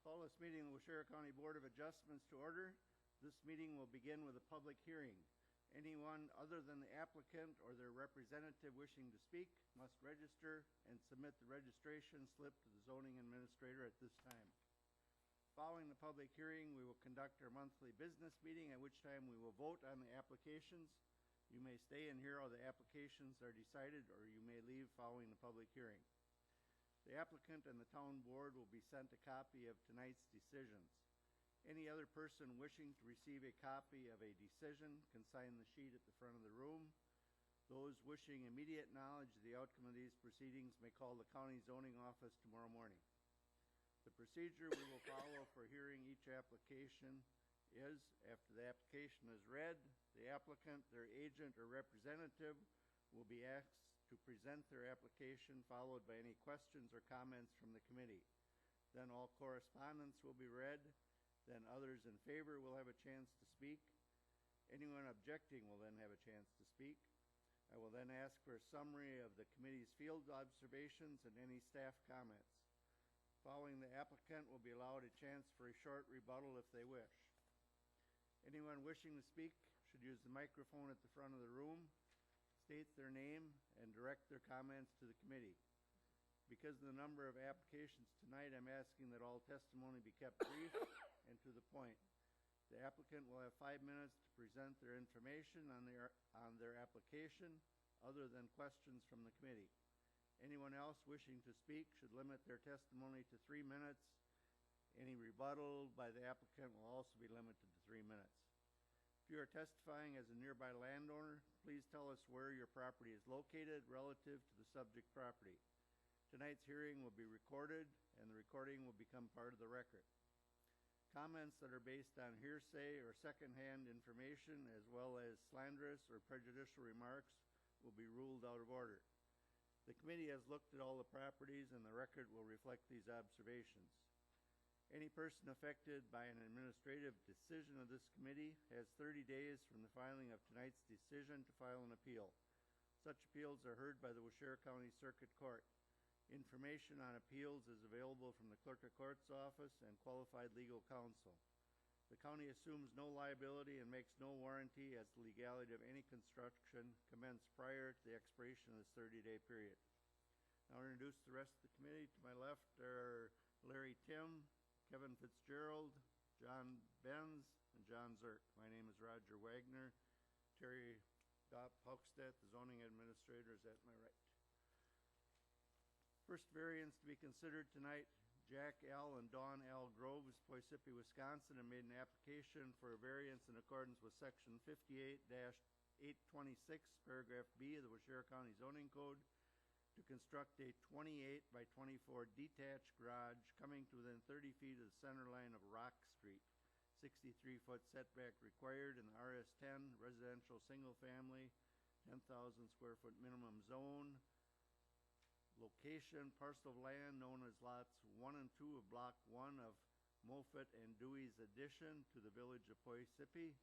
Call this meeting of the Waushara County Board of Adjustments to order. This meeting will begin with a public hearing. Anyone other than the applicant or their representative wishing to speak must register and submit the registration slip to the zoning administrator at this time. Following the public hearing, we will conduct our monthly business meeting, at which time we will vote on the applications. You may stay and hear how the applications are decided, or you may leave following the public hearing. The applicant and the town board will be sent a copy of tonight's decisions. Any other person wishing to receive a copy of a decision can sign the sheet at the front of the room. Those wishing immediate knowledge of the outcome of these proceedings may call the county zoning office tomorrow morning. The procedure we will follow for hearing each application is, after the application is read, the applicant, their agent or representative will be asked to present their application, followed by any questions or comments from the committee. Then all correspondence will be read. Then others in favor will have a chance to speak. Anyone objecting will then have a chance to speak. I will then ask for a summary of the committee's field observations and any staff comments. Following, the applicant will be allowed a chance for a short rebuttal if they wish. Anyone wishing to speak should use the microphone at the front of the room, state their name, and direct their comments to the committee. Because of the number of applications tonight, I'm asking that all testimony be kept brief and to the point. The applicant will have 5 minutes to present their information on their application, other than questions from the committee. Anyone else wishing to speak should limit their testimony to 3 minutes. Any rebuttal by the applicant will also be limited to 3 minutes. If you are testifying as a nearby landowner, please tell us where your property is located relative to the subject property. Tonight's hearing will be recorded, and the recording will become part of the record. Comments that are based on hearsay or secondhand information, as well as slanderous or prejudicial remarks, will be ruled out of order. The committee has looked at all the properties, and the record will reflect these observations. Any person affected by an administrative decision of this committee has 30 days from the filing of tonight's decision to file an appeal. Such appeals are heard by the Waushara County Circuit Court. Information on appeals is available from the Clerk of Court's office and qualified legal counsel. The county assumes no liability and makes no warranty as to the legality of any construction commenced prior to the expiration of this 30-day period. Now I'll introduce the rest of the committee. To my left are Larry Tim, Kevin Fitzgerald, John Benz, and John Zirk. My name is Roger Wagner. Terry Paukstedt, the zoning administrator, is at my right. First variance to be considered tonight, Jack L. and Dawn L. Groves, Poisippi, Wisconsin, have made an application for a variance in accordance with section 58-826, paragraph B of the Waushara County Zoning Code to construct a 28 by 24 detached garage coming to within 30 feet of the center line of Rock Street. 63-foot setback required in the RS10 residential single family, 10,000 square foot minimum zone. Location, parcel of land known as lots 1 and 2 of block 1 of Moffett and Dewey's addition to the village of Poisippi,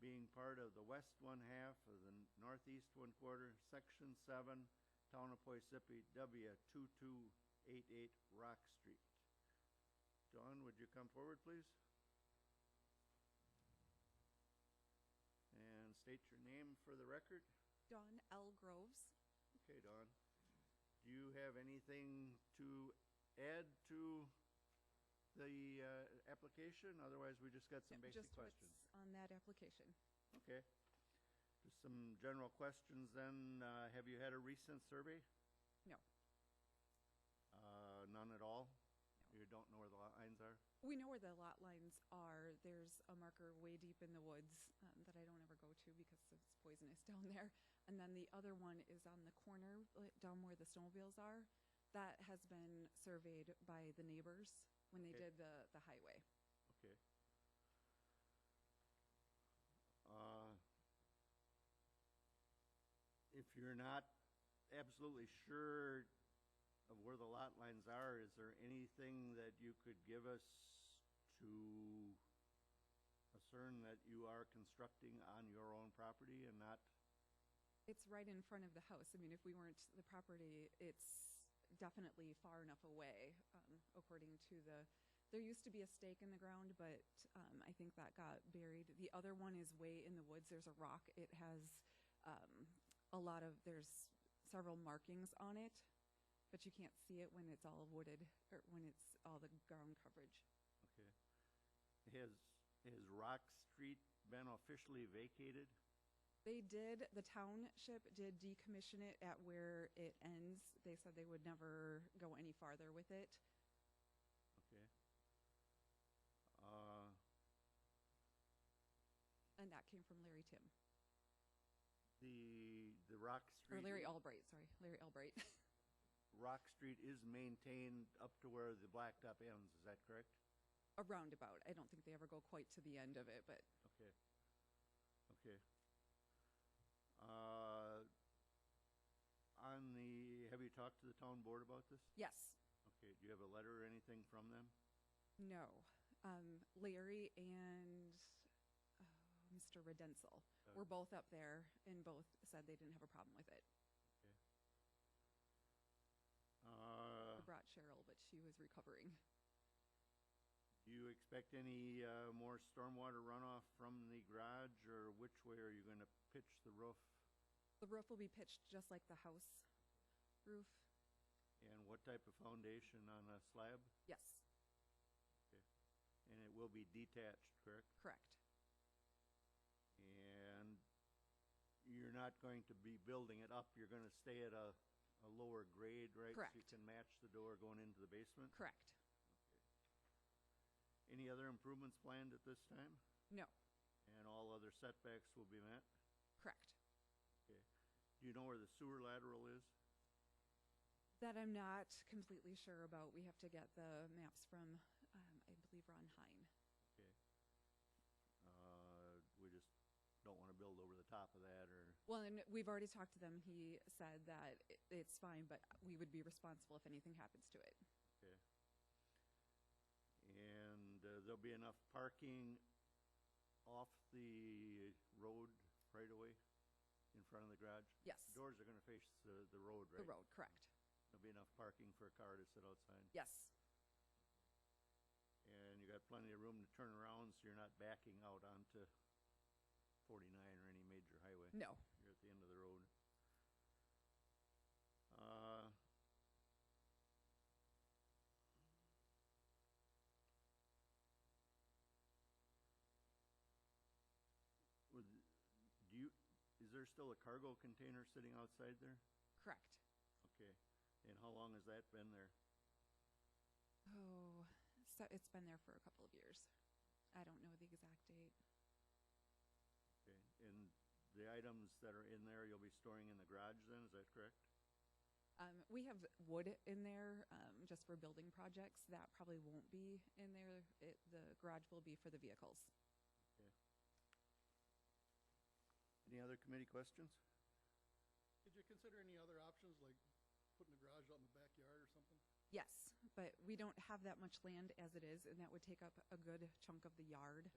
being part of the west one half of the northeast one quarter, section 7, town of Poisippi, W2288 Rock Street. Dawn, would you come forward, please? And state your name for the record. Dawn L. Groves. Okay, Dawn. Do you have anything to add to the application? Otherwise, we just got some basic questions. Just what's on that application. Okay. Just some general questions then. Have you had a recent survey? No. None at all? No. You don't know where the lot lines are? We know where the lot lines are. There's a marker way deep in the woods that I don't ever go to because it's poisonous down there. And then the other one is on the corner down where the snowmobiles are. That has been surveyed by the neighbors when they did the highway. Okay. If you're not absolutely sure of where the lot lines are, is there anything that you could give us to ascertain that you are constructing on your own property and not? It's right in front of the house. I mean, if we weren't the property, it's definitely far enough away, according to there used to be a stake in the ground, but I think that got buried. The other one is way in the woods. There's a rock. It has there's several markings on it, but you can't see it when it's all wooded or when it's all the ground coverage. Okay. Has Rock Street been officially vacated? They did, the township did decommission it at where it ends. They said they would never go any farther with it. Okay. And that came from Larry Tim. The Rock Or Street. Larry Albright, sorry. Larry Albright. Rock Street is maintained up to where the blacktop ends, is that correct? A roundabout. I don't think they ever go quite to the end of it, but Okay. Okay. Have you talked to the town board about this? yes. Okay, do you have a letter or anything from them? No. Larry and Mr. Redensel were both up there and both said they didn't have a problem with it. I brought Cheryl, but she was recovering. Do you expect any more stormwater runoff from the garage, or which way are you going to pitch the roof? The roof will be pitched just like the house roof. And what type of foundation, on a slab? Yes, And it will be detached, correct? correct. And you're not going to be building it up, you're going to stay at a lower grade, right? Correct. So you can match the door going into the basement? Correct. Any other improvements planned at this time? No, And all other setbacks will be met? correct. Do you know where the sewer lateral is? That I'm not completely sure about. We have to get the maps from, I believe, Ron Hine. We just don't want to build over the top of that, or? Well, and we've already talked to them. He said that it's fine, but we would be responsible if anything happens to it. Okay. And there'll be enough parking off the road right away in front of the garage? Yes. The doors are going to face the road, right? The road, correct. There'll be enough parking for a car to sit outside? Yes, And you got plenty of room to turn around, so you're not backing out onto 49 or any major highway? no. You're at the end of the road. Is there still a cargo container sitting outside there? Correct. Okay. And how long has that been there? Oh, so it's been there for a couple of years. I don't know the exact date. Okay. And the items that are in there, you'll be storing in the garage then, is that correct? We have wood in there just for building projects. That probably won't be in there. The garage will be for the vehicles. Any other committee questions? Did you consider any other options, like putting a garage out in the backyard or something? Yes, but we don't have that much land as it is, and that would take up a good chunk of the yard.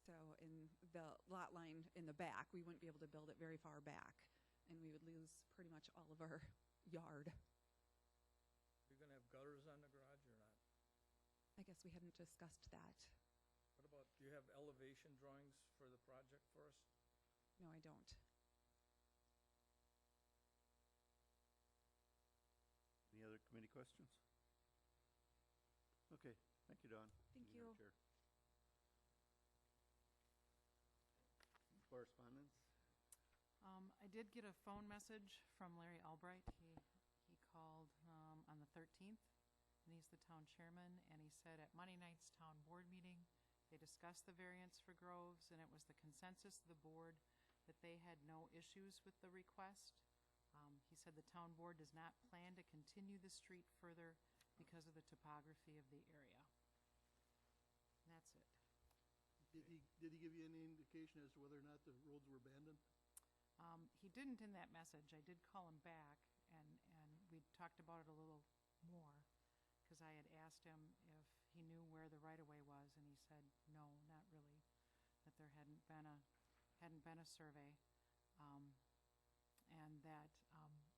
So in the lot line in the back, we wouldn't be able to build it very far back, and we would lose pretty much all of our yard. Are you gonna have gutters on the garage or not? I guess we hadn't discussed that. What about, do you have elevation drawings for the project for us? No, I don't. Any other committee questions? Okay, thank you, Don. Thank You're you. Chair. Correspondence? I did get a phone message from Larry Albright. He called on the 13th, and he's the town chairman, and he said at Monday night's town board meeting, they discussed the variance for Groves, and it was the consensus of the board that they had no issues with the request. He said the town board does not plan to continue the street further because of the topography of the area. And that's it. Did he give you any indication as to whether or not the roads were abandoned? He didn't in that message. I did call him back, and we talked about it a little more, because I had asked him if he knew where the right-of-way was, and he said, no, not really, that there hadn't been a survey, and that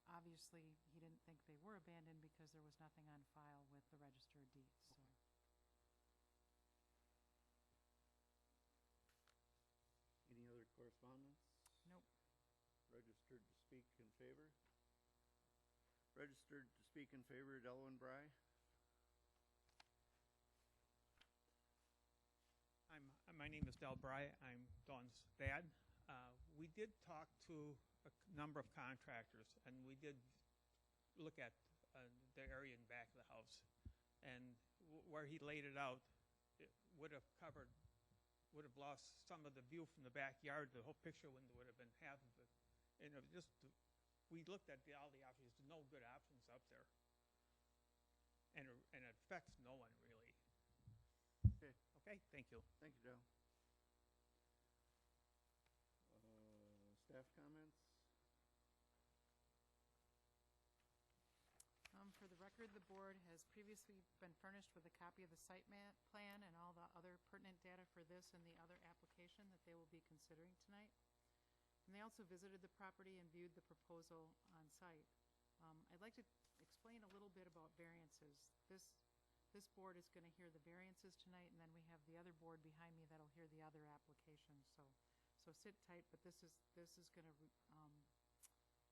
obviously he didn't think they were abandoned because there was nothing on file with the Register of Deeds, so. Any other correspondence? Nope. Registered to speak in favor? Registered to speak in favor, Delwin Bry. My name is Del Bry. I'm Dawn's dad. We did talk to a number of contractors, and we did look at the area in back of the house. And where he laid it out, it would have lost some of the view from the backyard. The whole picture window would have been half of it. And it was we looked at all the options. There's no good options up there. And it affects no one, really. Okay, Okay, thank you. thank you, Del. Staff comments? For the record, the board has previously been furnished with a copy of the site plan and all the other pertinent data for this and the other application that they will be considering tonight. And they also visited the property and viewed the proposal on site. I'd like to explain a little bit about variances. This board is going to hear the variances tonight, and then we have the other board behind me that'll hear the other application. So sit tight, but this is going to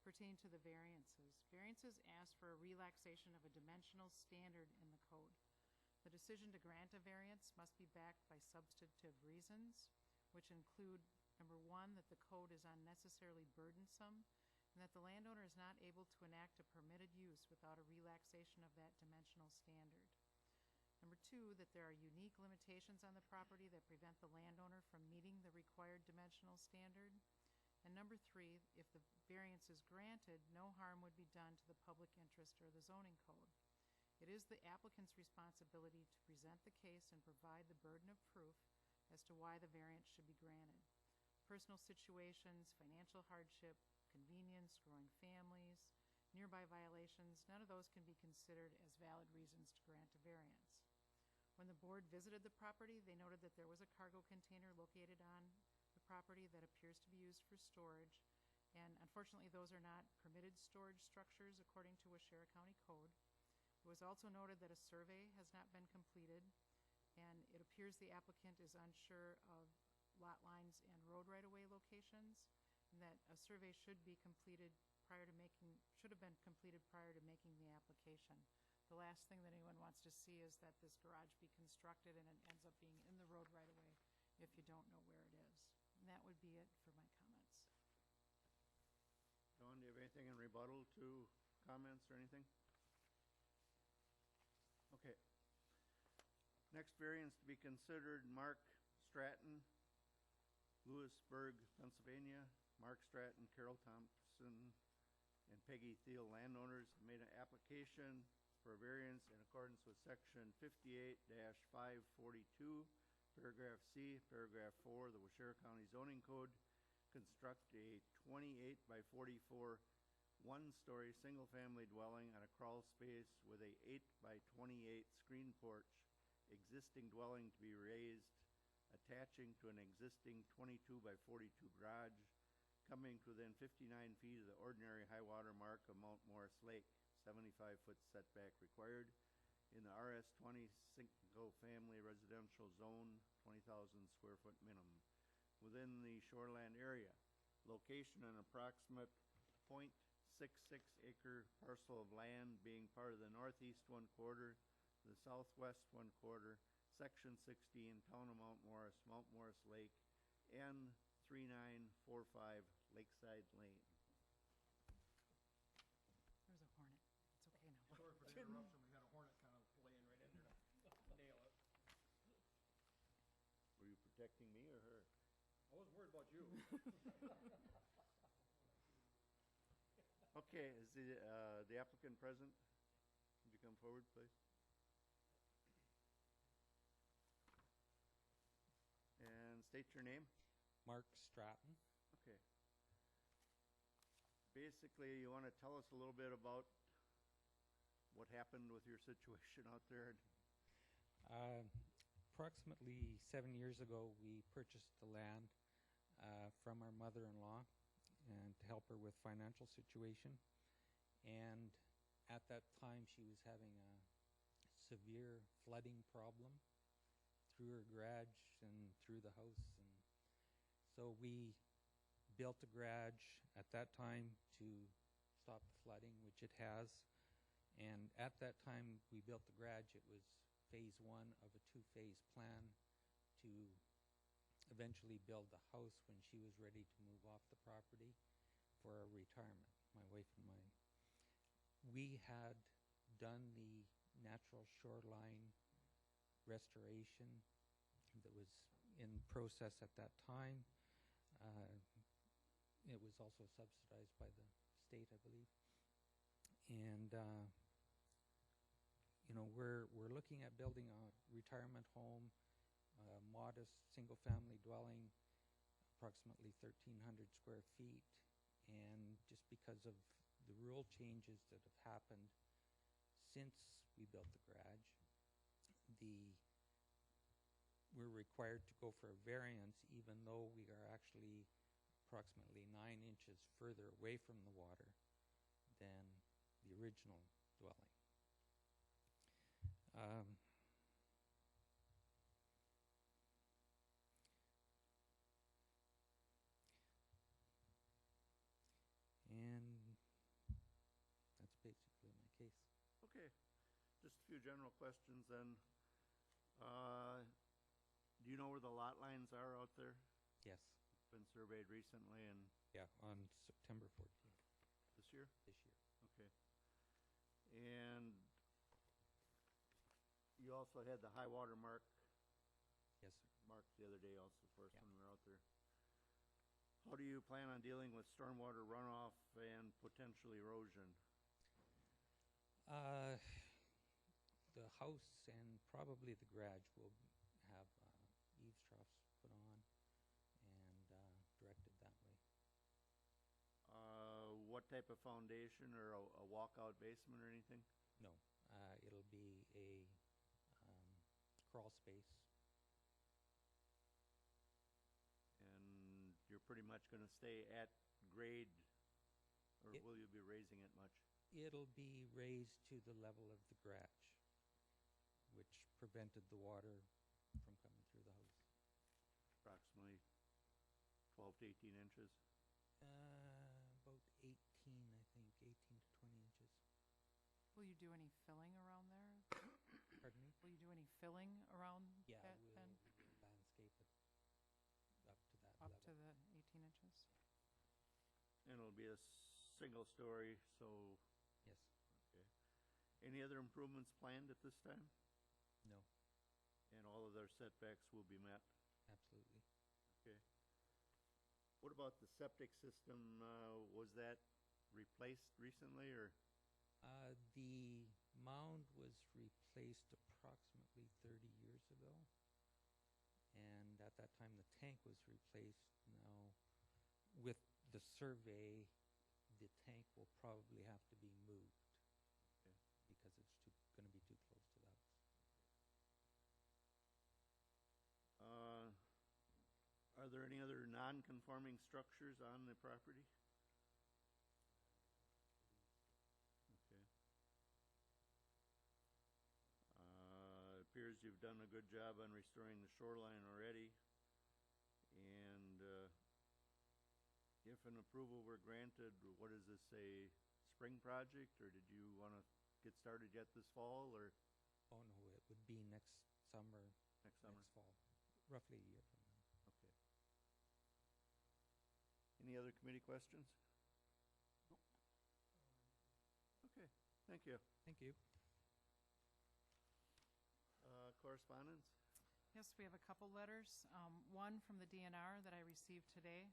pertain to the variances. Variances ask for a relaxation of a dimensional standard in the code. The decision to grant a variance must be backed by substantive reasons, which include, number one, that the code is unnecessarily burdensome, and that the landowner is not able to enact a permitted use without a relaxation of that dimensional standard. Number two, that there are unique limitations on the property that prevent the landowner from meeting the required dimensional standard. And number three, if the variance is granted, no harm would be done to the public interest or the zoning code. It is the applicant's responsibility to present the case and provide the burden of proof as to why the variance should be granted. Personal situations, financial hardship, convenience, growing families, nearby violations, none of those can be considered as valid reasons to grant a variance. When the board visited the property, they noted that there was a cargo container located on the property that appears to be used for storage, and unfortunately those are not permitted storage structures according to Waushara County Code. It was also noted that a survey has not been completed, and it appears the applicant is unsure of lot lines and road right-of-way locations, and that a survey should have been completed prior to making the application. The last thing that anyone wants to see is that this garage be constructed and it ends up being in the road right-of-way if you don't know where it is. And that would be it for my comments. Dawn, do you have anything in rebuttal to comments or anything? Okay. Next variance to be considered, Mark Stratton, Lewisburg, Pennsylvania. Mark Stratton, Carol Thompson, and Peggy Thiel landowners made an application for a variance in accordance with section 58-542, paragraph C, paragraph 4 of the Waushara County Zoning Code. Construct a 28 by 44 one-story single-family dwelling on a crawl space with a 8 by 28 screen porch, existing dwelling to be raised, attaching to an existing 22 by 42 garage, coming to within 59 feet of the ordinary high water mark of Mount Morris Lake. 75-foot setback required in the RS-20 single-family residential zone, 20,000 square foot minimum, within the shoreland area. Location an approximate .66 acre parcel of land being part of the northeast 1/4, the southwest 1/4, section 16, town of Mount Morris Lake, N3945 Lakeside Lane. There's a hornet. It's okay now. Sorry for the interruption, we had a hornet kind of laying right in there to nail it. Were you protecting me or her? I wasn't worried about you. Okay, is the applicant present? Would you come forward, please? And state your name. Mark Stratton. Okay. Basically, you want to tell us a little bit about what happened with your situation out there? Approximately 7 years ago, we purchased the land from our mother-in-law and to help her with financial situation. And at that time, she was having a severe flooding problem through her garage and through the house. And so we built a garage at that time to stop the flooding, which it has. And at that time we built the garage, it was phase one of a two-phase plan to eventually build the house when she was ready to move off the property for a retirement, my wife and mine. We had done the natural shoreline restoration that was in process at that time. It was also subsidized by the state, I believe. And you know, we're looking at building a retirement home, a modest single-family dwelling, approximately 1,300 square feet. And just because of the rule changes that have happened since we built the garage, we're required to go for a variance even though we are actually approximately 9 inches further away from the water than the original dwelling. And that's basically my case. Okay, just a few general questions then. Do you know where the lot lines are out there? Yes. Been surveyed recently and Yeah, on September 14th this year? this year. Okay. And you also had the high water mark Yes, sir. marked the other day also for us Yeah. when we were out there. How do you plan on dealing with stormwater runoff and potential erosion? The house and probably the garage will have eaves troughs put on and directed that way. What type of foundation or a walkout basement or anything? No, it'll be a crawl space. And you're pretty much going to stay at grade, or It- will you be raising it much? It'll be raised to the level of the garage, which prevented the water from coming through the house. Approximately 12 to 18 inches. About 18, I think, 18 to 20 inches. Will you do any filling around there? Pardon me? Will you do any filling around Yeah, that we'll then? landscape it up to that Up level. to the 18 inches? And it'll be a single story, so, Yes. okay. Any other improvements planned at this time? No, And all of their setbacks will be met? absolutely. Okay. What about the septic system? Was that replaced recently or? The mound was replaced approximately 30 years ago. And at that time, the tank was replaced. Now, with the survey, the tank will probably have to be moved. Okay. Because it's going to be too close to the house. Are there any other non-conforming structures on the property? Okay. It appears you've done a good job on restoring the shoreline already. And if an approval were granted, what is this, a spring project, or did you want to get started yet this fall, or Oh, no, it would be next summer, next summer? next fall, roughly a year from now. Okay. Any other committee questions? Okay, thank you. Thank you. Correspondence? Yes, we have a couple letters. One from the DNR that I received today,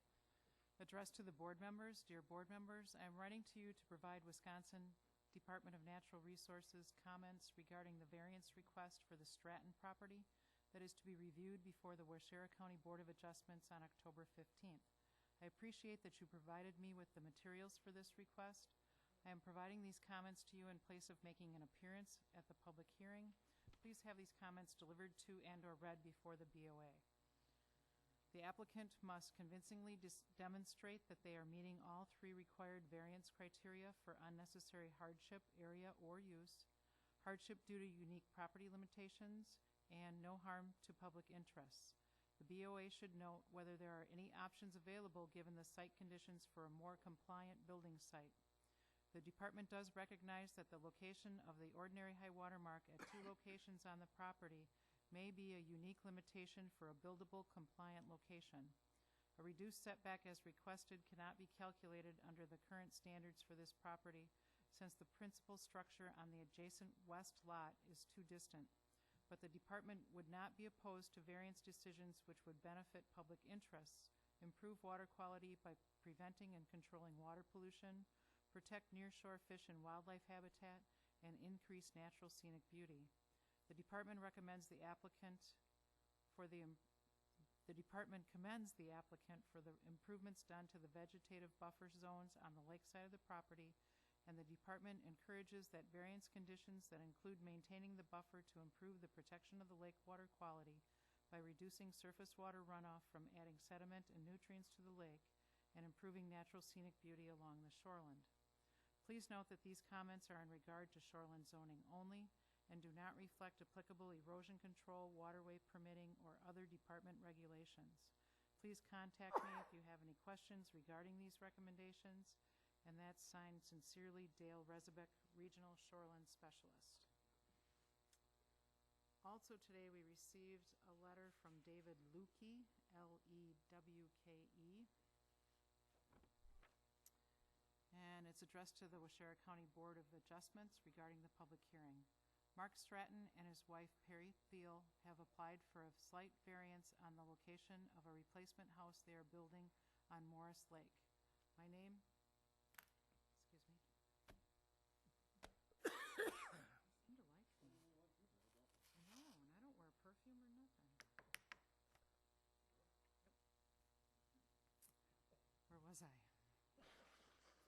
addressed to the board members. Dear board members, I'm writing to you to provide Wisconsin Department of Natural Resources comments regarding the variance request for the Stratton property that is to be reviewed before the Waushara County Board of Adjustments on October 15th. I appreciate that you provided me with the materials for this request. I am providing these comments to you in place of making an appearance at the public hearing. Please have these comments delivered to and/or read before the BOA. The applicant must convincingly demonstrate that they are meeting all 3 required variance criteria for unnecessary hardship, area, or use, hardship due to unique property limitations, and no harm to public interests. The BOA should note whether there are any options available given the site conditions for a more compliant building site. The department does recognize that the location of the ordinary high water mark at 2 locations on the property may be a unique limitation for a buildable compliant location. A reduced setback as requested cannot be calculated under the current standards for this property since the principal structure on the adjacent west lot is too distant. But the department would not be opposed to variance decisions which would benefit public interests, improve water quality by preventing and controlling water pollution, protect nearshore fish and wildlife habitat, and increase natural scenic beauty. The department recommends the applicant the department commends the applicant for the improvements done to the vegetative buffer zones on the lakeside of the property, and the department encourages that variance conditions that include maintaining the buffer to improve the protection of the lake water quality by reducing surface water runoff from adding sediment and nutrients to the lake and improving natural scenic beauty along the shoreline. Please note that these comments are in regard to shoreline zoning only and do not reflect applicable erosion control, waterway permitting, or other department regulations. Please contact me if you have any questions regarding these recommendations, and that's signed sincerely, Dale Rezebeck, Regional Shoreline Specialist. Also today we received a letter from David Lukey, L-E-W-K-E, and it's addressed to the Waushara County Board of Adjustments regarding the public hearing. Mark Stratton and his wife Perry Thiel have applied for a slight variance on the location of a replacement house they are building on Morris Lake. My name, excuse me. Seem to like me. I know, and I don't wear perfume or nothing. Where was I?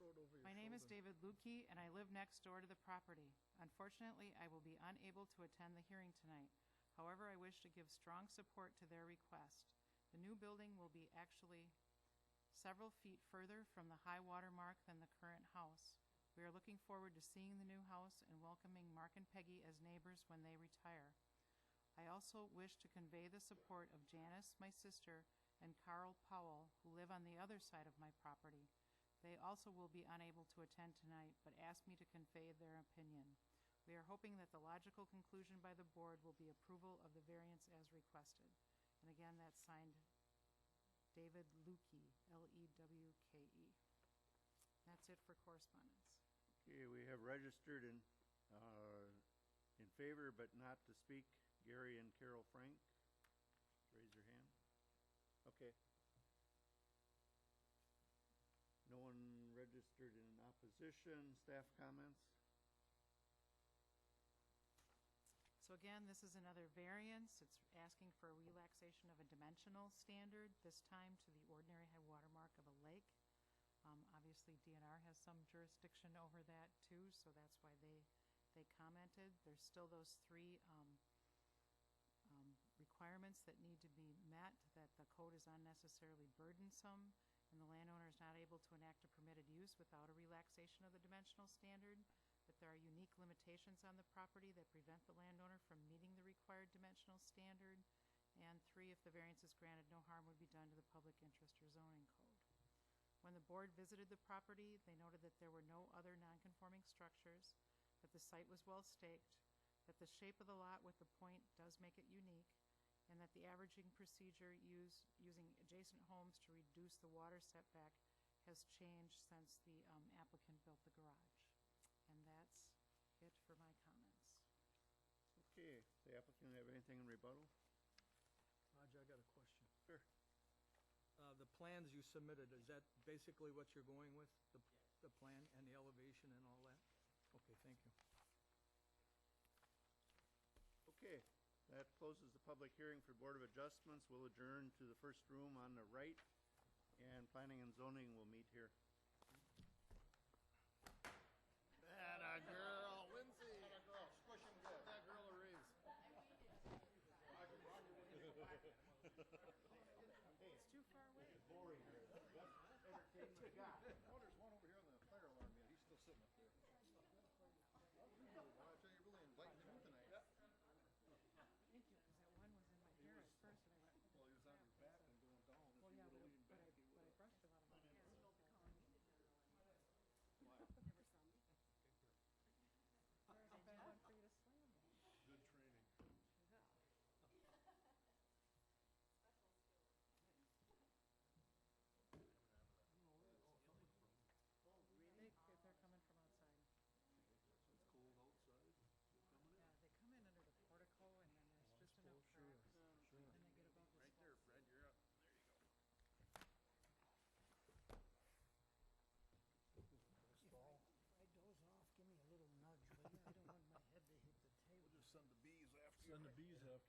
Throw it over your My name is shoulder. David Lukey, and I live next door to the property. Unfortunately, I will be unable to attend the hearing tonight. However, I wish to give strong support to their request. The new building will be actually several feet further from the high water mark than the current house. We are looking forward to seeing the new house and welcoming Mark and Peggy as neighbors when they retire. I also wish to convey the support of Janice, my sister, and Carl Powell, who live on the other side of my property. They also will be unable to attend tonight, but asked me to convey their opinion. We are hoping that the logical conclusion by the board will be approval of the variance as requested. And again, that's signed David Lukey, L-E-W-K-E. That's it for correspondence. Okay, we have registered in favor but not to speak, Gary and Carol Frank. Raise your hand. Okay. No one registered in opposition. Staff comments? So again, this is another variance. It's asking for a relaxation of a dimensional standard, this time to the ordinary high water mark of a lake. Obviously, DNR has some jurisdiction over that too, so that's why they commented. There's still those 3 requirements that need to be met, that the code is unnecessarily burdensome, and the landowner is not able to enact a permitted use without a relaxation of the dimensional standard, that there are unique limitations on the property that prevent the landowner from meeting the required dimensional standard, and 3, if the variance is granted, no harm would be done to the public interest or zoning code. When the board visited the property, they noted that there were no other nonconforming structures, that the site was well staked, that the shape of the lot with the point does make it unique, and that the averaging procedure using adjacent homes to reduce the water setback has changed since the applicant built the garage. And that's it for my comments. Okay, the applicant have anything in rebuttal? Raj, I got a question. Sure. The plans you submitted, is that basically what you're going with? The plan and the elevation and all that? Okay, thank you. Okay, that closes the public hearing for Board of Adjustments. We'll adjourn to the first room on the right, and Planning and Zoning will meet here. Atta girl, Lindsay. Atta girl, squish him good. That girl a raise. Hey,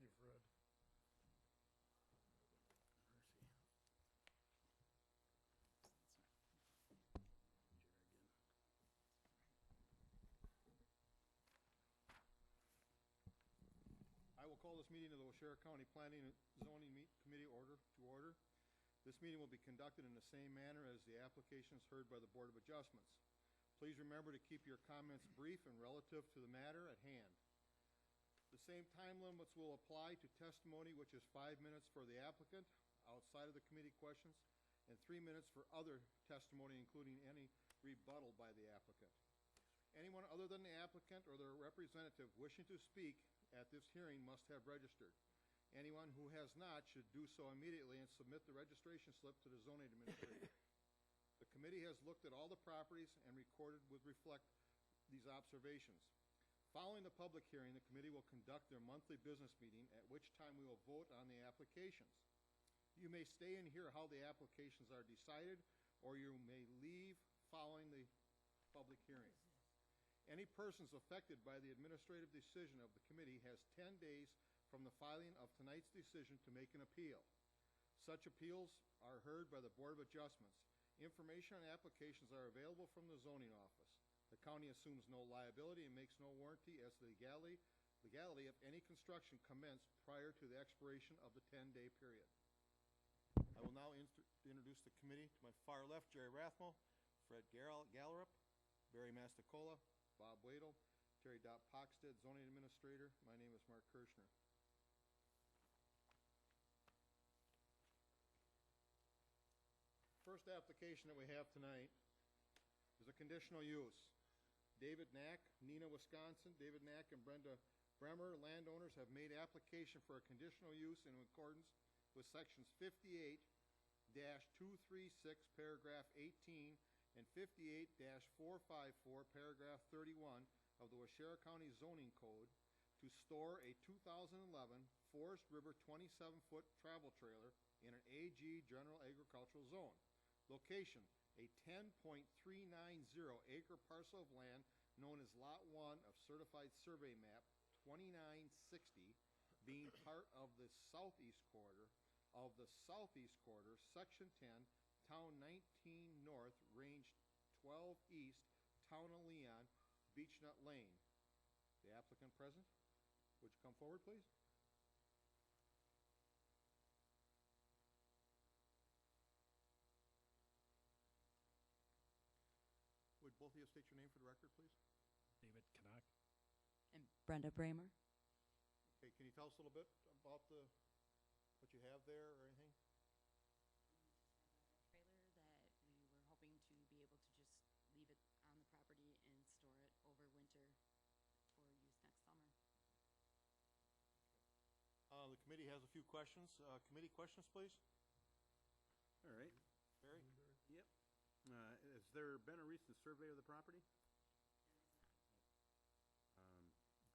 you've read. I will call this meeting of the Waushara County Planning and Zoning Committee to order. This meeting will be conducted in the same manner as the applications heard by the Board of Adjustments. Please remember to keep your comments brief and relative to the matter at hand. The same time limits will apply to testimony, which is 5 minutes for the applicant outside of the committee questions, and 3 minutes for other testimony, including any rebuttal by the applicant. Anyone other than the applicant or their representative wishing to speak at this hearing must have registered. Anyone who has not should do so immediately and submit the registration slip to the zoning administrator. The committee has looked at all the properties and recorded with reflect these observations. Following the public hearing, the committee will conduct their monthly business meeting, at which time we will vote on the applications. You may stay and hear how the applications are decided, or you may leave following the public hearing. Any persons affected by the administrative decision of the committee has 10 days from the filing of tonight's decision to make an appeal. Such appeals are heard by the Board of Adjustments. Information on applications are available from the zoning office. The county assumes no liability and makes no warranty as to the legality of any construction commenced prior to the expiration of the 10-day period. I will now introduce the committee. To my far left, Jerry Rathmo, Fred Gallerup, Barry Mastacola, Bob Wadel, Terry Dot Poxted, zoning administrator. My name is Mark Kirschner. First application that we have tonight is a conditional use. David Knack, Neenah, Wisconsin. David Knack and Brenda Bremer, landowners, have made application for a conditional use in accordance with sections 58-236, paragraph 18, and 58-454, paragraph 31 of the Waushara County Zoning Code to store a 2011 Forest River 27-foot travel trailer in an AG General Agricultural Zone. Location, a 10.390 acre parcel of land known as Lot 1 of Certified Survey Map 2960, being part of the southeast quarter, Section 10, Town 19 North, Range 12 East, Town of Leon, Beechnut Lane. The applicant present? Would you come forward, please? Would both of you state your name for the record, please? David Knack. And Brenda Bramer. Okay, can you tell us a little bit about what you have there or anything? Trailer that we were hoping to be able to just leave it on the property and store it over winter for use next summer. The committee has a few questions. Committee questions, please? All right. Barry? Yep. Has there been a recent survey of the property?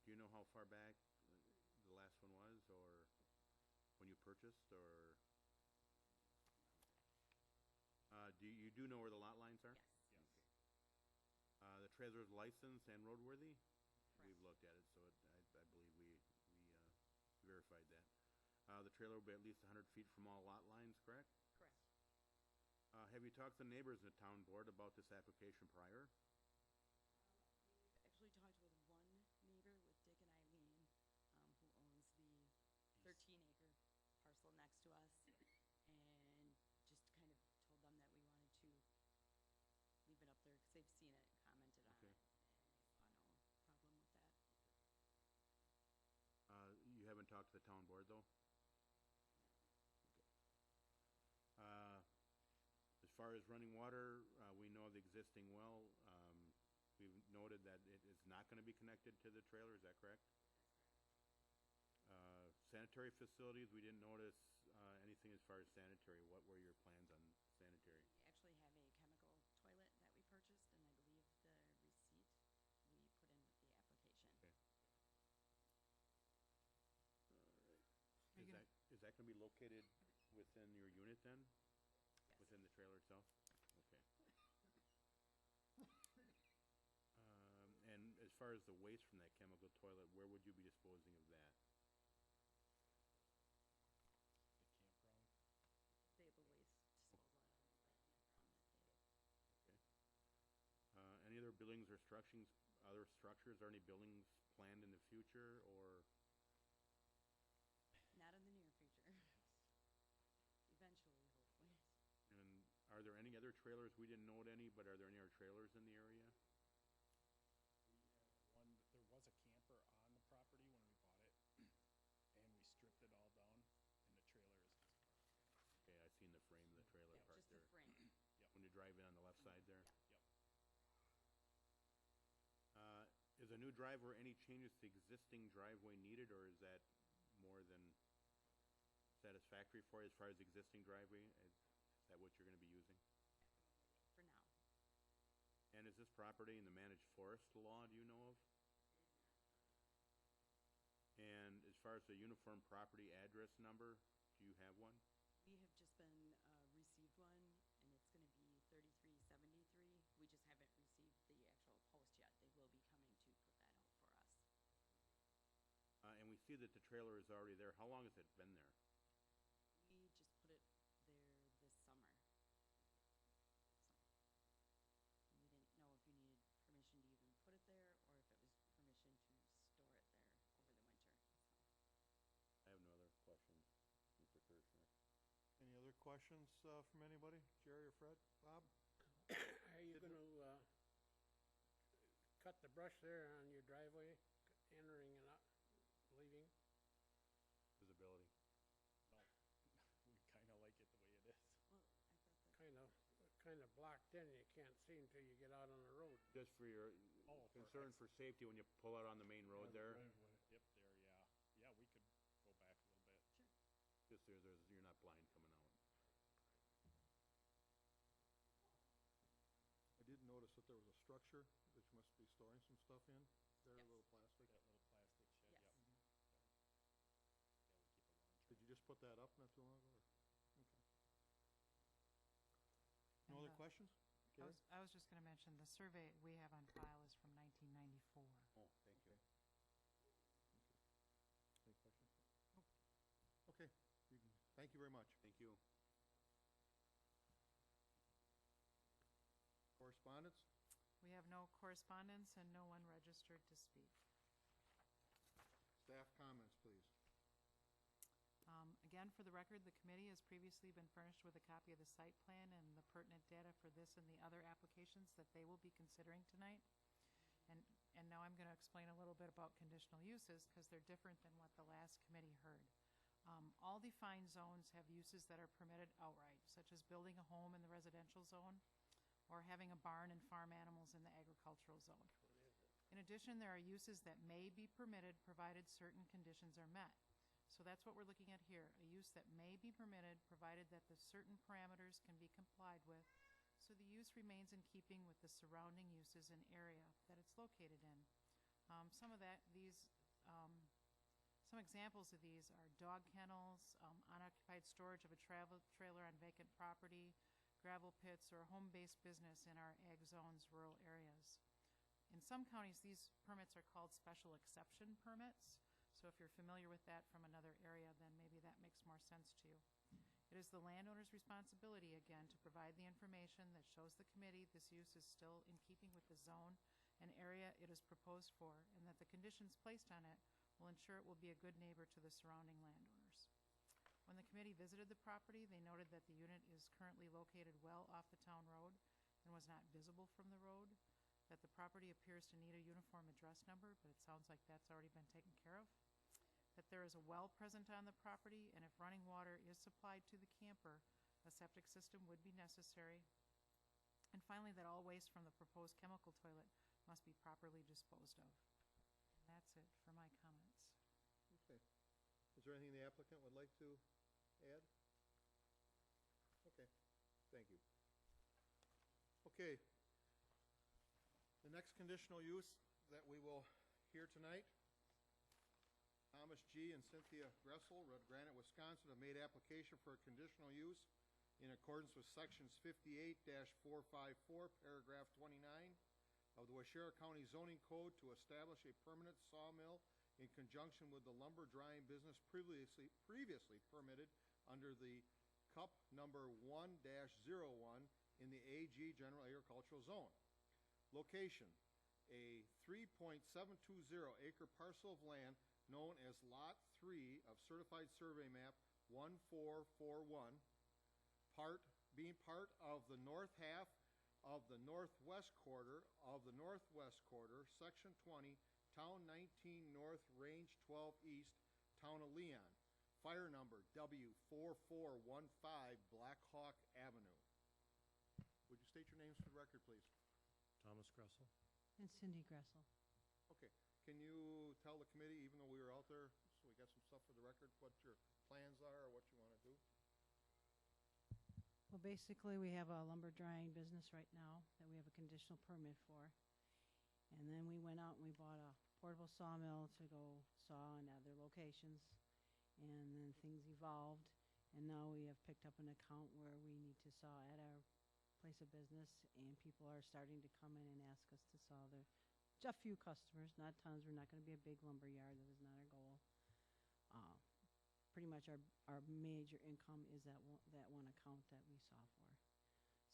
Do you know how far back the last one was, or when you purchased, or? Do you know where the lot lines are? Yes. The trailer is licensed and roadworthy? Correct. We've looked at it, so I believe we verified that. The trailer will be at least 100 feet from all lot lines, correct? Correct. Have you talked to the neighbors in the town board about this application prior? We've actually talked with one neighbor, with Dick and Eileen, who owns the 13-acre parcel next to us, and just kind of told them that we wanted to leave it up there because they've seen it and commented on Okay. it, and saw no problem with that. You haven't talked to the town board, though? Okay. As far as running water, we know the existing well. We've noted that it is not going to be connected to the trailer, is that correct? Sanitary facilities, we didn't notice anything as far as sanitary. What were your plans on sanitary? We actually have a chemical toilet that we purchased, and I believe the receipt we put in with the application. Okay. Are you gonna- Is that going to be located within your unit then? Yes. Within the trailer itself? Okay. And as far as the waste from that chemical toilet, where would you be disposing of that? buildings or structures, other structures, are any buildings planned in the future, or? Not in the near future. Eventually, hopefully. And are there any other trailers? We didn't note any, but are there any other trailers in the area? There was a camper on the property when we bought it, and we stripped it all down, and the trailer is just parked. Okay, I seen the frame of the trailer Yeah, parked just the there. frame. When you drive in on the left side there. Yep. Is a new driveway, any changes to existing driveway needed, or is that more than satisfactory for you as far as existing driveway? Is that what you're gonna be using? For now. And is this property in the managed forest law, do you know of? And as far as the uniform property address number, do you have one? We have just been, received one, and it's gonna be 3373. We just haven't received the actual post yet. They will be coming to put that out for us. And we see that the trailer is already there. How long has it been there? We just put it there this summer. So, we didn't know if you needed permission to even put it there, or if it was permission to store it there over the winter, so. I have no other questions, Mr. Kirschner. Any other questions from anybody? Jerry or Fred? Bob? Are you gonna, cut the brush there on your driveway, entering and out, leaving? Visibility. No, we kinda like it the way it is. Well, I thought that. Kinda blocked in, you can't see until you get out on the road. Just for your Oh, for concern for safety when you pull out on the main road there? Yep, there, yeah. Yeah, we could go back a little bit. Sure. Just you're not blind coming out. I did notice that there was a structure that you must be storing some stuff in, there, a Yes. little plastic. That little plastic shed, Yes. yep. Yeah, we keep a lawn Did trailer. you just put that up not too long ago, or? Okay. And No other the- questions? Gary? I was just gonna mention, the survey we have on file is from 1994. Oh, thank you. Any questions? Okay, thank you very much. Thank you. Correspondence? We have no correspondence and no one registered to speak. Staff comments, please. Again, for the record, the committee has previously been furnished with a copy of the site plan and the pertinent data for this and the other applications that they will be considering tonight. And now I'm going to explain a little bit about conditional uses, because they're different than what the last committee heard. All defined zones have uses that are permitted outright, such as building a home in the residential zone or having a barn and farm animals in the agricultural zone. In addition, there are uses that may be permitted provided certain conditions are met. So that's what we're looking at here, a use that may be permitted provided that the certain parameters can be complied with, so the use remains in keeping with the surrounding uses and area that it's located in. Some examples of these are dog kennels, unoccupied storage of a travel trailer on vacant property, gravel pits, or a home-based business in our ag zones, rural areas. In some counties, these permits are called special exception permits. So if you're familiar with that from another area, then maybe that makes more sense to you. It is the landowner's responsibility, again, to provide the information that shows the committee this use is still in keeping with the zone and area it is proposed for, and that the conditions placed on it will ensure it will be a good neighbor to the surrounding landowners. When the committee visited the property, they noted that the unit is currently located well off the town road and was not visible from the road, that the property appears to need a uniform address number, but it sounds like that's already been taken care of, that there is a well present on the property, and if running water is supplied to the camper, a septic system would be necessary, and finally, that all waste from the proposed chemical toilet must be properly disposed of. And that's it for my comments. Okay. Is there anything the applicant would like to add? Okay, thank you. Okay. The next conditional use that we will hear tonight, Thomas G. and Cynthia Gressel, Red Granite, Wisconsin, have made application for a conditional use in accordance with sections 58-454, paragraph 29 of the Waushara County Zoning Code to establish a permanent sawmill in conjunction with the lumber drying business previously permitted under the CUP number 1-01 in the AG General Agricultural Zone. Location, a 3.720 acre parcel of land known as Lot 3 of Certified Survey Map 1441, being part of the north half of the northwest quarter, Section 20, Town 19 North, Range 12 East, Town of Leon. Fire number W4415 Black Hawk Avenue. Would you state your names for the record, please? Thomas Gressel. And Cindy Gressel. Okay. Can you tell the committee, even though we were out there, so we got some stuff for the record, what your plans are or what you want to do? Well, basically, we have a lumber drying business right now that we have a conditional permit for. And then we went out and we bought a portable sawmill to go saw in other locations. And then things evolved, and now we have picked up an account where we need to saw at our place of business, and people are starting to come in and ask us to saw their, just a few customers, not tons. We're not going to be a big lumber yard. That is not our goal. Pretty much our major income is that one account that we saw for.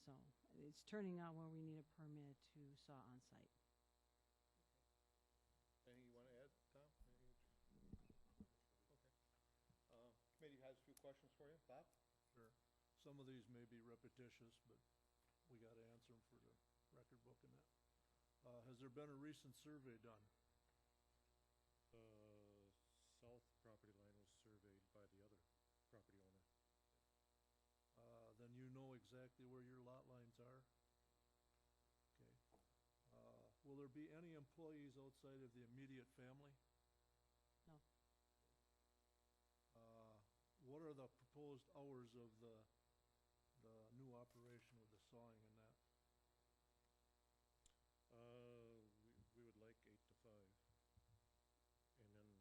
So it's turning out where we need a permit to saw on site. Anything you want to add, Tom? Committee has a few questions for you. Bob? Sure. Some of these may be repetitious, but we got to answer them for the record book and that. Has there been a recent survey done? South property line was surveyed by the other property owner. Then you know exactly where your lot lines are? Okay. Will there be any employees outside of the immediate family? No. What are the proposed hours of the new operation with the sawing and that? We would like 8 to 5. And then, Monday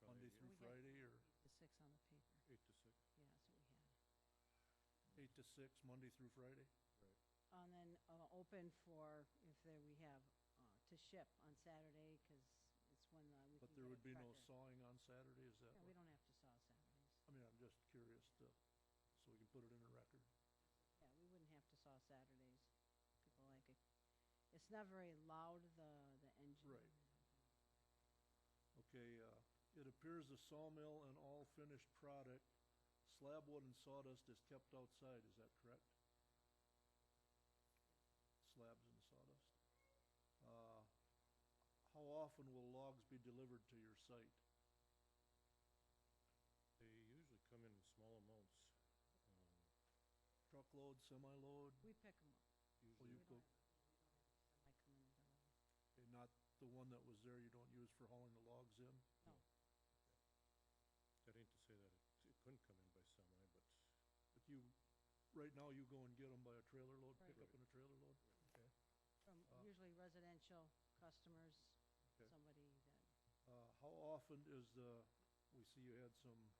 probably through We had Friday, or The 6 on the paper. 8 to 6. Yeah, that's what we had. 8 to 6, Monday through Friday? Right. And then open for if there we have to ship on Saturday, because it's when we But can there get would a be no trucker. sawing on Saturday, is that Yeah, what? we don't have to saw Saturdays. I mean, I'm just curious to, so we can put it in a record. Yeah, we wouldn't have to saw Saturdays. People like it. It's not very loud, the engine. Right. Okay, it appears the sawmill and all finished product, slab wood and sawdust is kept outside, is that correct? Slabs and sawdust. How often will logs be delivered to your site? They usually come in small amounts. Truckload, semi-load? We pick them up. Well, you We go, don't have somebody come in and deliver. okay, not the one that was there you don't use for hauling the logs in? No. That ain't to say that it couldn't come in by semi, but But you, right now, you go and get them by a trailer load, pick Right. up in a trailer load? Okay. From usually residential customers, Okay. somebody that, How often is we see you had some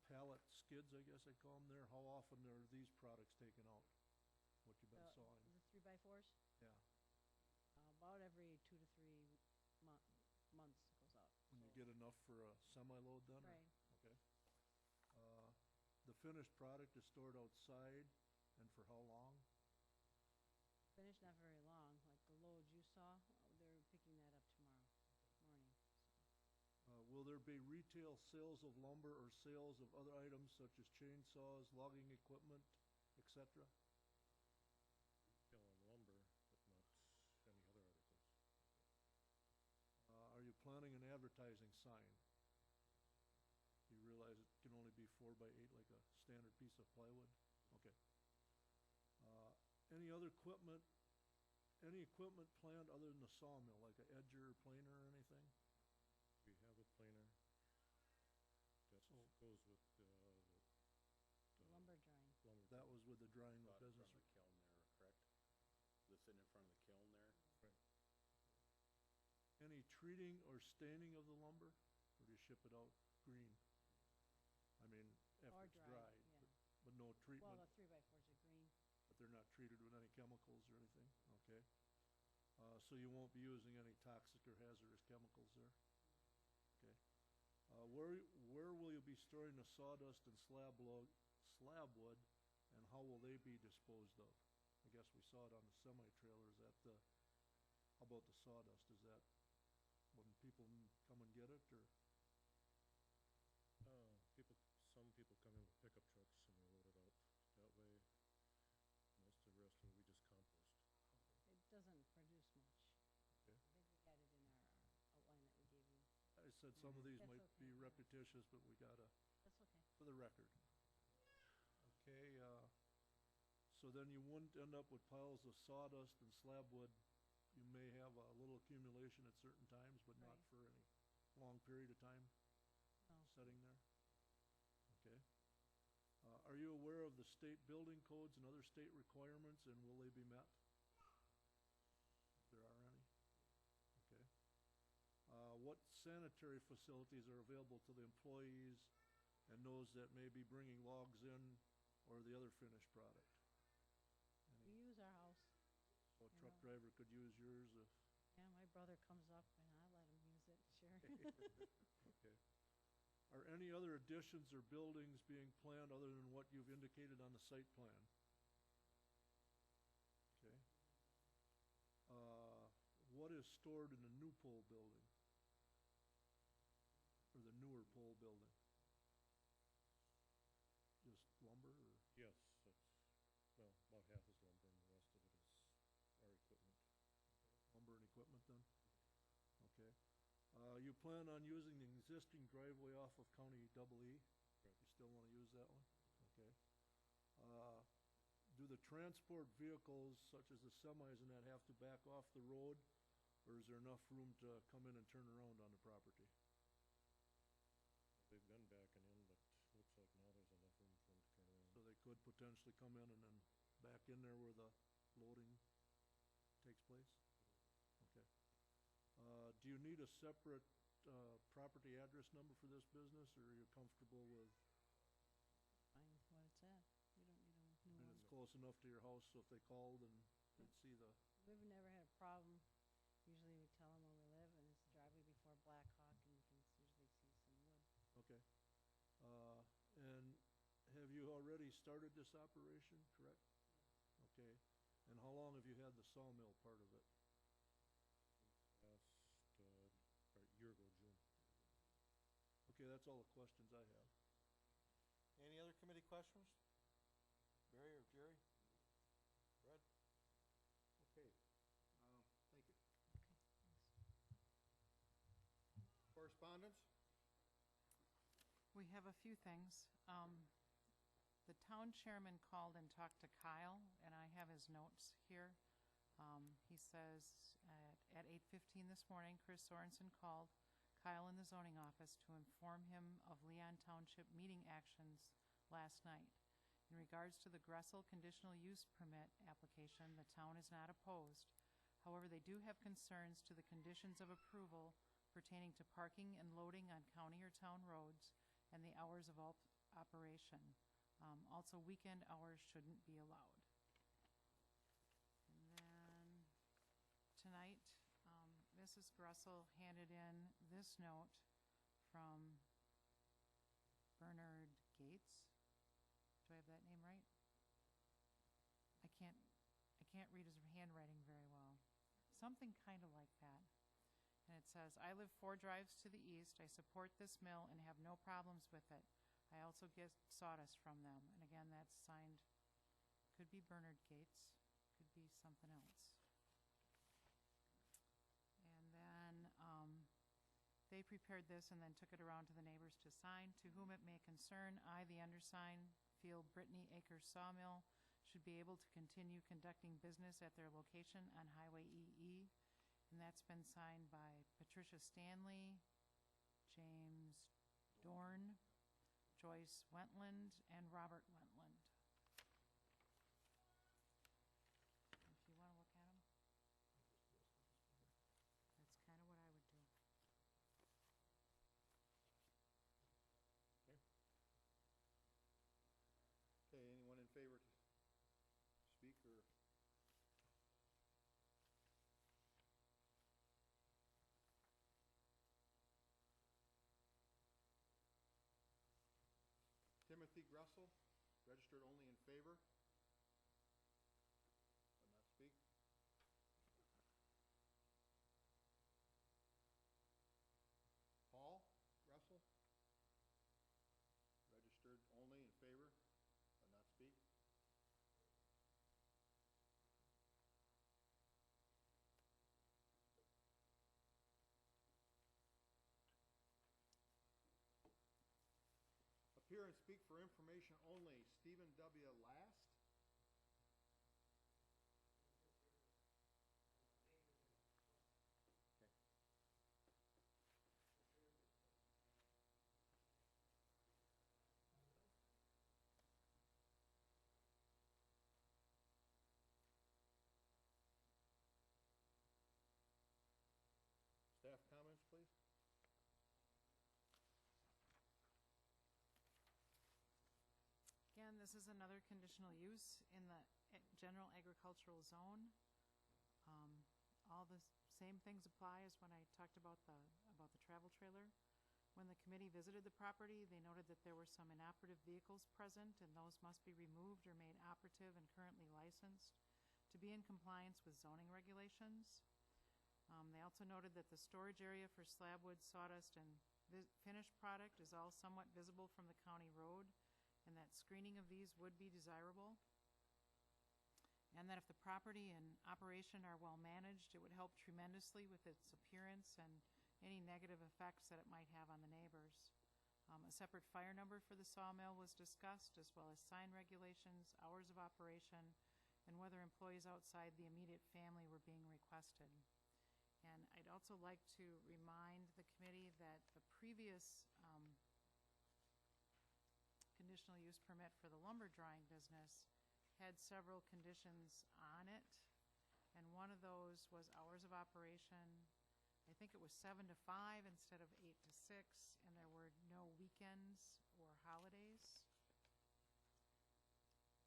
pallet skids, I guess I'd call them there. How often are these products taken out? What you've been sawing? the 3x4s, Yeah. about every 2 to 3 months it goes out. When you So- get enough for a semi-load then? or- Right. Okay. The finished product is stored outside, and for how long? Finished not very long, like the loads you saw, they're picking that up tomorrow morning. Will there be retail sales of lumber or sales of other items such as chainsaws, logging equipment, etc.? selling lumber, but not any other articles. Are you planning an advertising sign? You realize it can only be 4 by 8 like a standard piece of plywood? Okay. Any other equipment, any equipment planned other than the sawmill, like a edger, planer, or anything? We have a planer that So- goes with the Lumber drying. lumber. That was with the drying of Bought it business. from the kiln there, correct? That's sitting in front of the kiln there? Any treating or staining of the lumber, or do you ship it out green? I mean, after Or it's dried, dried, yeah. but no Well, treatment, the 3x4s are green. but they're not treated with any chemicals or anything, okay? So you won't be using any toxic or hazardous chemicals there? Okay. Where will you be storing the sawdust and slab wood, and how will they be disposed of? I guess guess we saw it on the semi-trailer, is that the, how about the sawdust, is that when people come and get it, or? Some people come in with pickup trucks and they load it out. That way, most of the rest of it, we just compost. It doesn't produce much. Okay. I think we got it in our outline that we gave you. I said some of these That's might okay, be yeah. repetitious, but we gotta, That's okay. for the record. Okay, so then you wouldn't end up with piles of sawdust and slab wood. You may have a little accumulation at certain times, but not Right. for any long period of time No. setting there. Okay. Are you aware of the state building codes and other state requirements, and will they be met? If there are any? Okay. What sanitary facilities are available to the employees and those that may be bringing logs in or the other finished product? We Any, use our house. so a you truck know. driver could use yours if, Yeah, my brother comes up and I let him use it, sure. okay. Are any other additions or buildings being planned other than what you've indicated on the site plan? Okay. What is stored in the new pole building? Or the newer pole building? Just lumber or? Yes, that's, well, about half is lumber and the rest of it is our equipment. Lumber and equipment then? Okay. You plan on using the existing driveway off of County Double E? Correct. You still wanna use that one? Okay. Do the transport vehicles such as the semis and that have to back off the road? Or is there enough room to come in and turn around on the property? They've been backing in, but looks like now there's enough room for them to turn around. So they could potentially come in and then back in there where the loading takes place? Okay. Do you need a separate, property address number for this business, or are you comfortable with, Fine with what it's at. We don't need a new I mean, one. it's close enough to your house, so if they called and they'd see the, We've never had a problem. Usually we tell them where we live and it's the driveway before Black Hawk and you can usually see some wood. okay. And have you already started this operation, correct? Okay. And how long have you had the sawmill part of it? Last, or a year ago, June. Okay, that's all the questions I have. Any other committee questions? Barry or Jerry? Fred? Okay, thank you. Correspondence? We have a few things. The town chairman called and talked to Kyle, and I have his notes here. He says at 8:15 this morning, Chris Sorensen called Kyle in the zoning office to inform him of Leon Township meeting actions last night. In regards to the Gressel conditional use permit application, the town is not opposed. However, they do have concerns to the conditions of approval pertaining to parking and loading on county or town roads and the hours of operation. Also, weekend hours shouldn't be allowed. And then tonight, Mrs. Gressel handed in this note from Bernard Gates. Do I have that name right? I can't read his handwriting very well. Something kind of like that. And it says, I live 4 drives to the east. I support this mill and have no problems with it. I also get sawdust from them. And again, that's signed, could be Bernard Gates, could be something else. And then they prepared this and then took it around to the neighbors to sign. To whom it may concern, I, the undersigned, feel Brittany Acres Sawmill should be able to continue conducting business at their location on Highway EE. And that's been signed by Patricia Stanley, James Dorn, Joyce Wentland, and Robert Wentland. If you want to look at them, that's kind of what I would do. Okay, anyone in favor to speak or? Timothy Gressel, registered only in favor. speak for information only, Stephen W. Last. Okay. Staff comments, please. Again, this is another conditional use in the general agricultural zone. All the same things apply as when I talked about the travel trailer. When the committee visited the property, they noted that there were some inoperative vehicles present, and those must be removed or made operative and currently licensed to be in compliance with zoning regulations. They also noted that the storage area for slab wood, sawdust, and finished product is all somewhat visible from the county road, and that screening of these would be desirable. And that if the property and operation are well managed, it would help tremendously with its appearance and any negative effects that it might have on the neighbors. A separate fire number for the sawmill was discussed, as well as sign regulations, hours of operation, and whether employees outside the immediate family were being requested. And I'd also like to remind the committee that the previous conditional use permit for the lumber drying business had several conditions on it, and one of those was hours of operation. I think it was 7 to 5 instead of 8 to 6, and there were no weekends or holidays.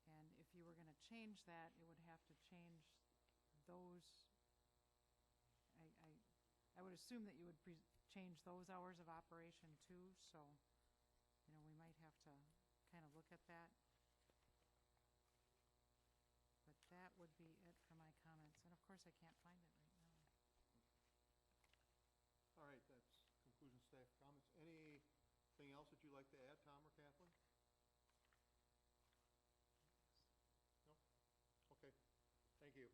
And if you were going to change that, it would have to change those. I would assume that you would change those hours of operation too, so we might have to kind of look at that. But that would be it for my comments, and of course I can't find it right now. All right, that's conclusion staff comments. Anything else that you'd like to add, Tom or Kathleen? No? Okay, thank you.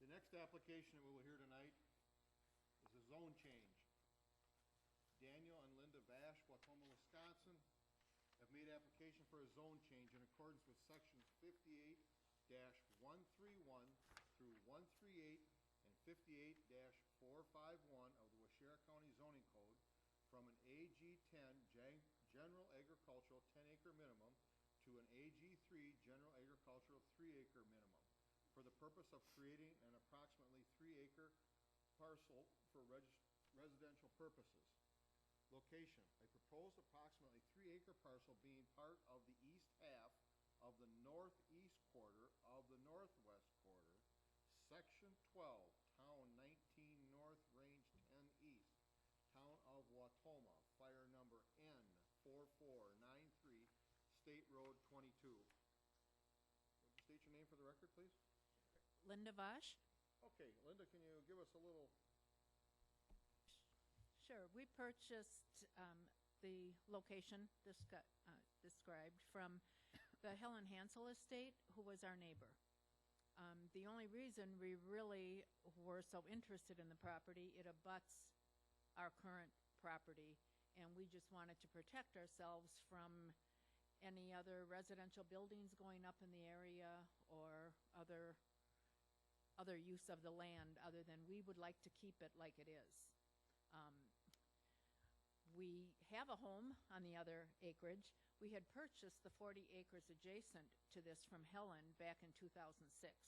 The next application that we will hear tonight is a zone change. Daniel and Linda Vash, Wautoma, Wisconsin, have made application for a zone change in accordance with sections 58-131 through 138 and 58-451 of the Waushara County Zoning Code from an AG-10 General Agricultural 10-acre minimum to an AG-3 General Agricultural 3-acre minimum for the purpose of creating an approximately 3-acre parcel for residential purposes. Location, a proposed approximately 3-acre parcel being part of the east half of the northeast quarter of the northwest quarter, Section 12, Town 19 North, Range 10 East, Town of Wautoma, fire number N4493, State Road 22. Would you state your name for the record, please? Linda Vash. Okay, Linda, can you give us a little... Sure. We purchased the location described from the Helen Hansel estate, who was our neighbor. The only reason we really were so interested in the property, it abuts our current property, and we just wanted to protect ourselves from any other residential buildings going up in the area or other use of the land other than we would like to keep it like it is. We have a home on the other acreage. We had purchased the 40 acres adjacent to this from Helen back in 2006,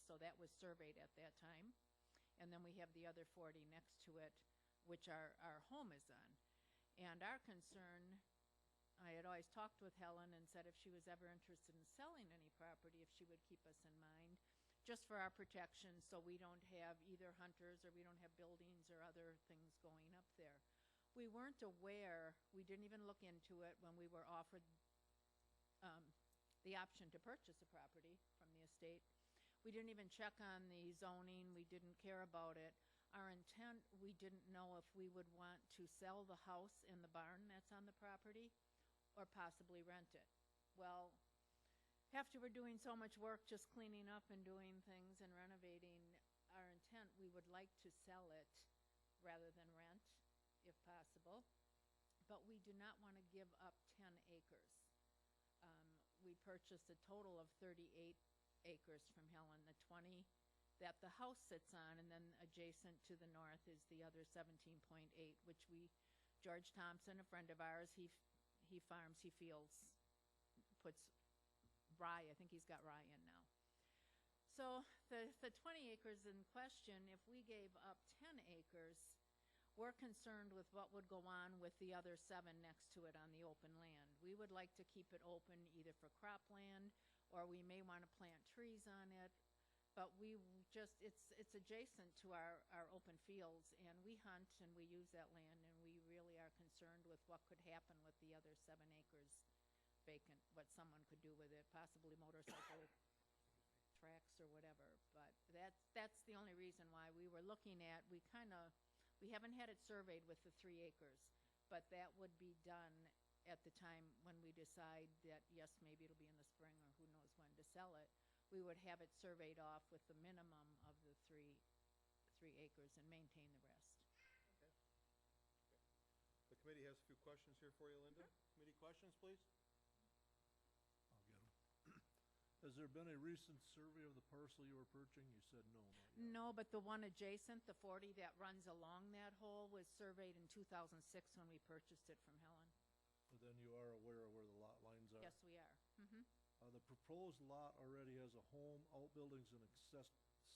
so that was surveyed at that time. And then we have the other 40 next to it, which our home is on. And our concern, I had always talked with Helen and said if she was ever interested in selling any property, if she would keep us in mind, just for our protection, so we don't have either hunters or we don't have buildings or other things going up there. We weren't aware, we didn't even look into it when we were offered the option to purchase a property from the estate. We didn't even check on the zoning, we didn't care about it. Our intent, we didn't know if we would want to sell the house in the barn that's on the property or possibly rent it. Well, after we're doing so much work just cleaning up and doing things and renovating, our intent, we would like to sell it rather than rent, if possible. but we do not want to give up 10 acres. We purchased a total of 38 acres from Helen, the 20 that the house sits on, and then adjacent to the north is the other 17.8, which George Thompson, a friend of ours, he farms, he fields, puts rye, I think he's got rye in now. So the 20 acres in question, if we gave up 10 acres, we're concerned with what would go on with the other 7 next to it on the open land. We would like to keep it open either for cropland, or we may want to plant trees on it. But it's adjacent to our open fields, and we hunt and we use that land, and we really are concerned with what could happen with the other 7 acres vacant, what someone could do with it, possibly motorcycle tracks or whatever. But that's the only reason why we were looking at, we haven't had it surveyed with the 3 acres, but that would be done at the time when we decide that, yes, maybe it'll be in the spring or who knows when to sell it. We would have it surveyed off with the minimum of the 3 acres and maintain the rest. The committee has a few questions here for you, Linda. Committee questions, please? I'll get them. Has there been a recent survey of the parcel you were purchasing? You said no, not yet. No, but the one adjacent, the 40 that runs along that hole, was surveyed in 2006 when we purchased it from Helen. But then you are aware of where the lot lines are? Yes, we are. Mm-hmm. The proposed lot already has a home, outbuildings, and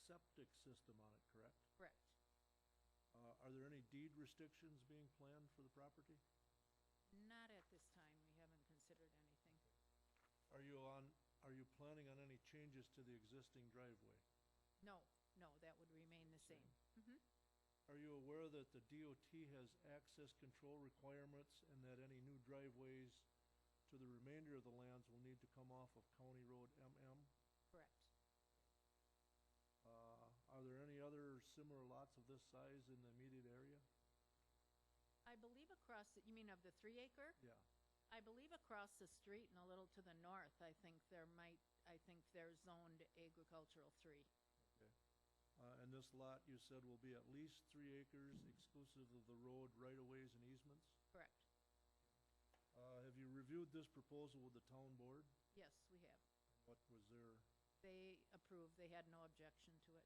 septic system on it, correct? Correct. Are there any deed restrictions being planned for the property? Not at this time. We haven't considered anything. Are you planning on any changes to the existing driveway? No, that would remain the same. Mm-hmm. Are you aware that the DOT has access control requirements and that any new driveways to the remainder of the lands will need to come off of County Road MM? Correct. Are there any other similar lots of this size in the immediate area? I believe you mean of the 3 acre? Yeah. I believe across the street and a little to the north, I think they're zoned agricultural 3. Okay. And this lot, you said, will be at least 3 acres exclusive of the road right-of-ways and easements? Correct. Have you reviewed this proposal with the town board? Yes, we have. What was their? They approved. They had no objection to it.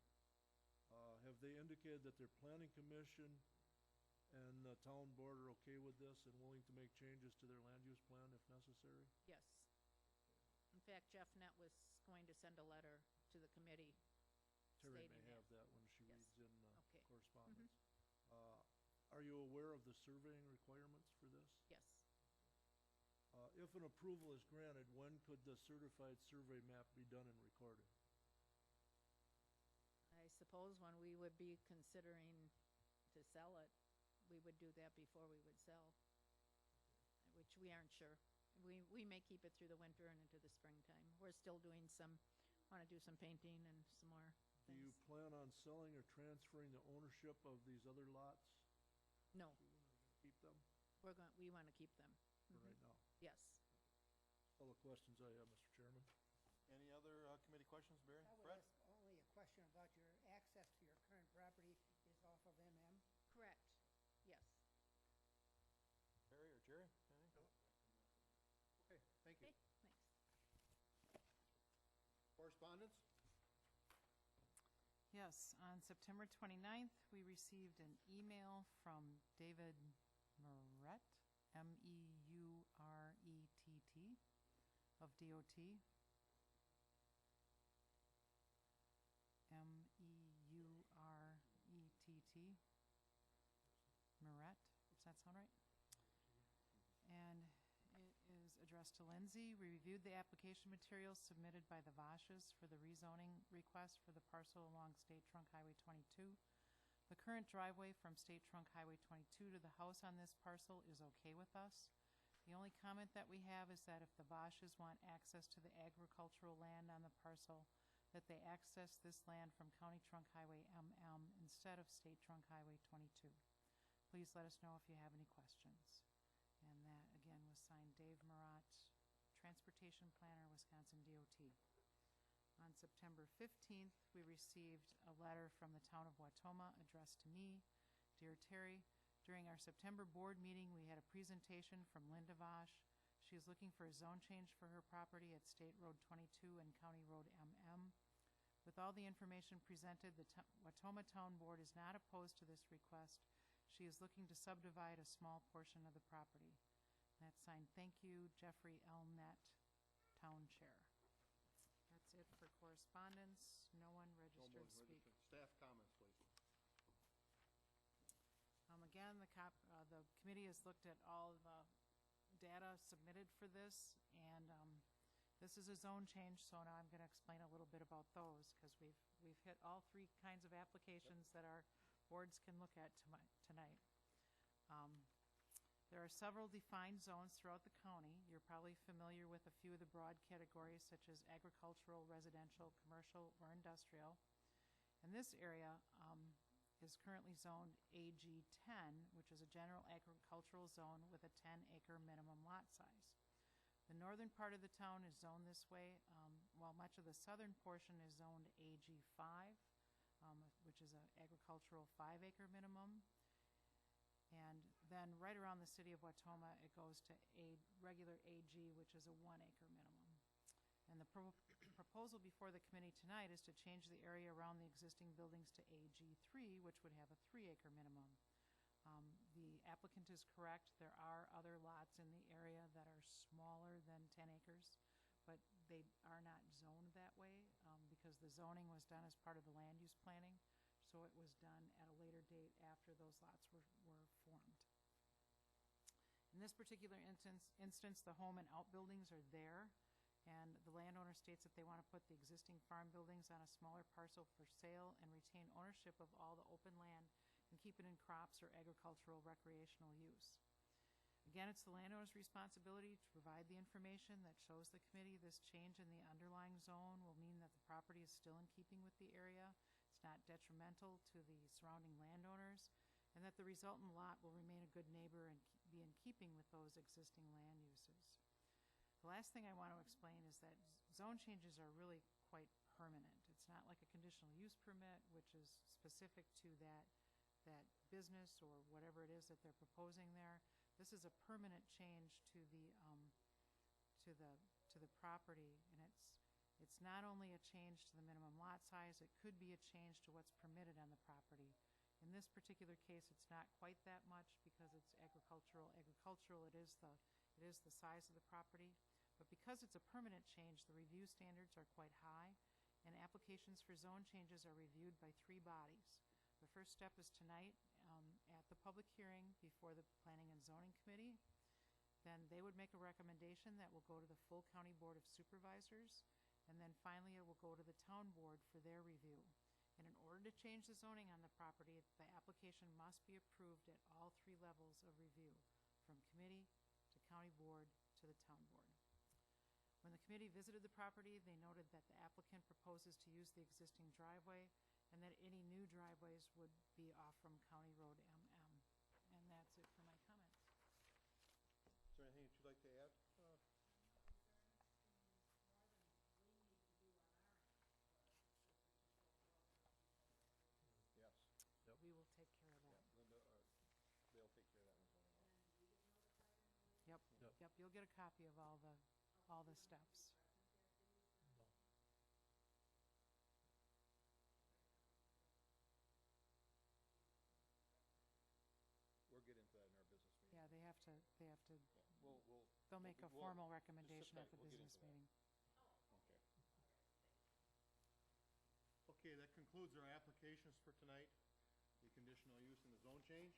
Have they indicated that their planning commission and the town board are okay with this and willing to make changes to their land use plan if necessary? Yes. In fact, Jeff Nett was going to send a letter to the committee Terry stating may that. have that when she Yes. reads in Okay. correspondence. Are you aware of the surveying requirements for this? Yes. If an approval is granted, when could the certified survey map be done and recorded? I suppose when we would be considering to sell it, we would do that before we would sell, which we aren't sure. We may keep it through the winter and into the springtime. We're still doing want to do some painting and some more Do you things. plan on selling or transferring the ownership of these other lots? No, Keep them we want to keep them. for right now? Yes. All the questions I have, Mr. Chairman. Any other committee questions, Barry? I would Fred? ask only a question about your access to your current property is off of MM. Correct. Yes. Barry or Jerry? Anything? Okay, thank you. Okay, thanks. Correspondence? Yes, on September 29th, we received an email from David Murrett, M-E-U-R-E-T-T, of DOT. M-E-U-R-E-T-T. Murrett, does that sound right? And it is addressed to Lindsay. We reviewed the application materials submitted by the Vosches for the rezoning request for the parcel along State Trunk Highway 22. The current driveway from State Trunk Highway 22 to the house on this parcel is okay with us. The only comment that we have is that if the Vosches want access to the agricultural land on the parcel, that they access this land from County Trunk Highway MM instead of State Trunk Highway 22. Please let us know if you have any questions. And that, again, was signed Dave Marat, Transportation Planner, Wisconsin DOT. On September 15th, we received a letter from the town of Watoma addressed to me. Dear Terry, During our September board meeting, we had a presentation from Linda Vosh. She is looking for a zone change for her property at State Road 22 and County Road MM. With all the information presented, the Watoma Town Board is not opposed to this request. She is looking to subdivide a small portion of the property. That's signed, thank you, Jeffrey Elnett, Town Chair. That's it for correspondence. No one No registered more to speak. registered. Staff comments, please. Again, the committee has looked at all the data submitted for this, and this is a zone change, so now I'm going to explain a little bit about those, because we've hit all three kinds of applications that our boards can look at tonight. There are several defined zones throughout the county. You're probably familiar with a few of the broad categories, such as agricultural, residential, commercial, or industrial. And this area is currently zoned AG10, which is a general agricultural zone with a 10-acre minimum lot size. The northern part of the town is zoned this way, while much of the southern portion is zoned AG5, which is an agricultural 5-acre minimum. And then right around the city of Watoma, it goes to a regular AG, which is a 1-acre minimum. And the proposal before the committee tonight is to change the area around the existing buildings to AG3, which would have a 3-acre minimum. The applicant is correct. There are other lots in the area that are smaller than 10 acres, but they are not zoned that way because the zoning was done as part of the land use planning, so it was done at a later date after those lots were formed. In this particular instance, the home and outbuildings are there, and the landowner states that they want to put the existing farm buildings on a smaller parcel for sale and retain ownership of all the open land and keep it in crops or agricultural recreational use. Again, it's the landowner's responsibility to provide the information that shows the committee this change in the underlying zone will mean that the property is still in keeping with the area, it's not detrimental to the surrounding landowners, and that the resultant lot will remain a good neighbor and be in keeping with those existing land uses. The last thing I want to explain is that zone changes are really quite permanent. It's not like a conditional use permit, which is specific to that business or whatever it is that they're proposing there. This is a permanent change to the property, and it's not only a change to the minimum lot size, it could be a change to what's permitted on the property. In this particular case, it's not quite that much because it's agricultural. Agricultural, it is the size of the property. But because it's a permanent change, the review standards are quite high, and applications for zone changes are reviewed by 3 bodies. The first step is tonight at the public hearing before the Planning and Zoning Committee. Then they would make a recommendation that will go to the full County Board of Supervisors, and then finally it will go to the Town Board for their review. And in order to change the zoning on the property, the application must be approved at all 3 levels of review, from committee to County Board to the Town Board. When the committee visited the property, they noted that the applicant proposes to use the existing driveway and that any new driveways would be off from County Road MM. And that's it for my comments. Is there anything that you'd like to add? Yes. Yep. We will take care of that. Linda, they'll take care of that one. Yep, Yep. yep, you'll get a copy of all the steps. We'll get into that in our business meeting. Yeah, they have to, We'll they'll make a we'll- formal just sit recommendation tight. at the We'll get business into that. meeting. Okay. Okay, that concludes our applications for tonight, the conditional use and the zone change.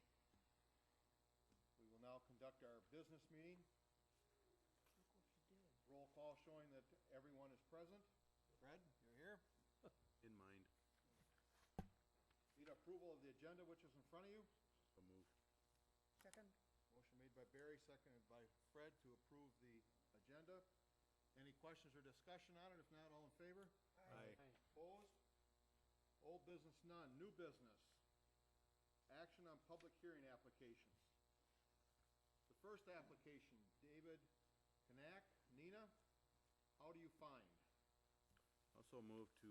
We will now conduct our business meeting. Roll call showing that everyone is present. Fred, you're here. In mind. Need approval of the agenda which is in front of you. So move. Second? Motion made by Barry, seconded by Fred to approve the agenda. Any questions or discussion on it? If not, all in favor? Aye. Opposed? Old business none. New business. Action on public hearing applications. The first application, David Knack. Nina, how do you find? Also move to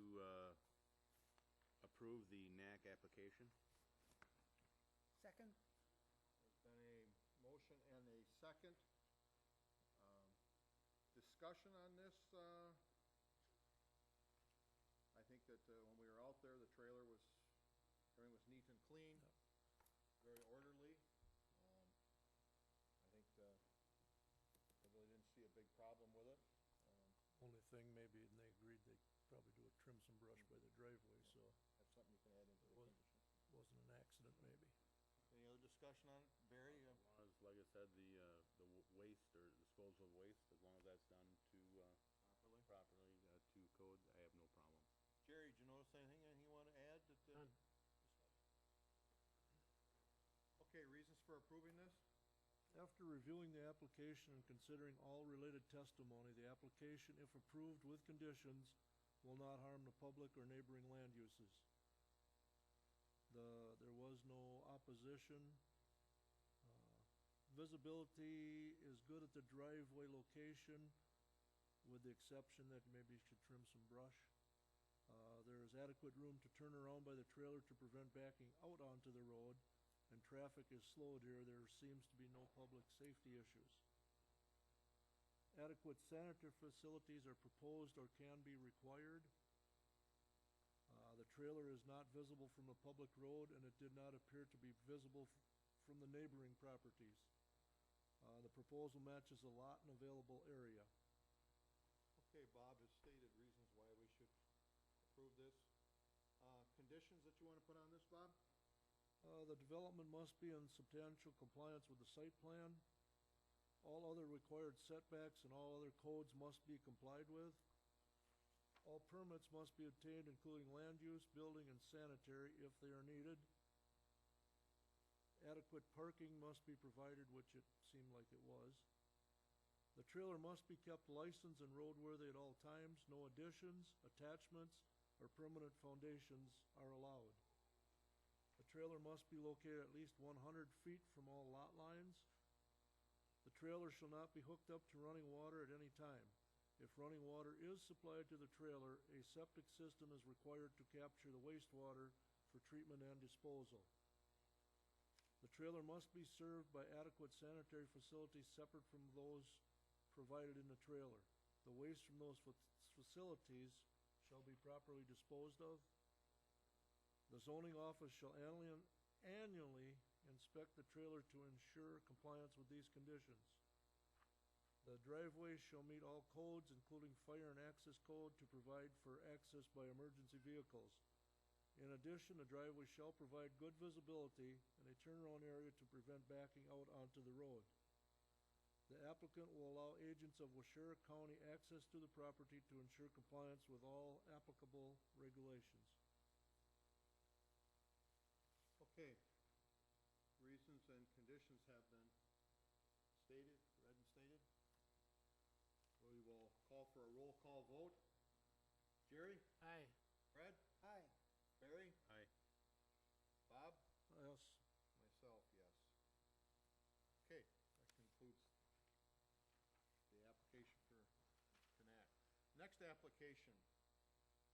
approve the NAC application. Second? second. Discussion on this, I think that when we were out there, the trailer was, everything was neat and clean, very orderly. I think I really didn't see a big problem with it. Only thing maybe, and they agreed they probably do a trim some brush by the driveway, so That's something you can add into the It was- condition. wasn't an accident maybe. Any other discussion on it? Barry? As long as, like I said, waste or disposal of waste, as long as that's done to, properly, to code, I have no problem. Jerry, did you notice anything that you want to add? None. Okay, reasons for approving this? After reviewing the application and considering all related testimony, the application, if approved with conditions, will not harm the public or neighboring land uses. There was no opposition. Visibility is good at the driveway location, with the exception that maybe you should trim some brush. There is adequate room to turn around by the trailer to prevent backing out onto the road, and traffic is slowed here. There seems to be no public safety issues. Adequate sanitary facilities are proposed or can be required. The trailer is not visible from the public road, and it did not appear to be visible from the neighboring properties. The proposal matches the lot and available area. Okay, Bob has stated reasons why we should approve this. Conditions that you want to put on this, Bob? The development must be in substantial compliance with the site plan. All other required setbacks and all other codes must be complied with. All permits must be obtained, including land use, building, and sanitary, if they are needed. Adequate parking must be provided, which it seemed like it was. The trailer must be kept licensed and roadworthy at all times. No additions, attachments, or permanent foundations are allowed. The trailer must be located at least 100 feet from all lot lines. The trailer shall not be hooked up to running water at any time. If running water is supplied to the trailer, a septic system is required to capture the wastewater for treatment and disposal. The trailer must be served by adequate sanitary facilities separate from those provided in the trailer. The waste from those facilities shall be properly disposed of. The zoning office shall annually inspect the trailer to ensure compliance with these conditions. The driveway shall meet all codes, including fire and access code, to provide for access by emergency vehicles. In addition, the driveway shall provide good visibility and a turnaround area to prevent backing out onto the road. The applicant will allow agents of Waushara County access to the property to ensure compliance with all applicable regulations. Okay. Reasons and conditions have been stated, read and stated. We will call for a roll call vote. Jerry? Aye. Fred? Aye. Barry? Aye. Bob? Yes. Myself, yes. Okay, that concludes the application for Connect. Next application,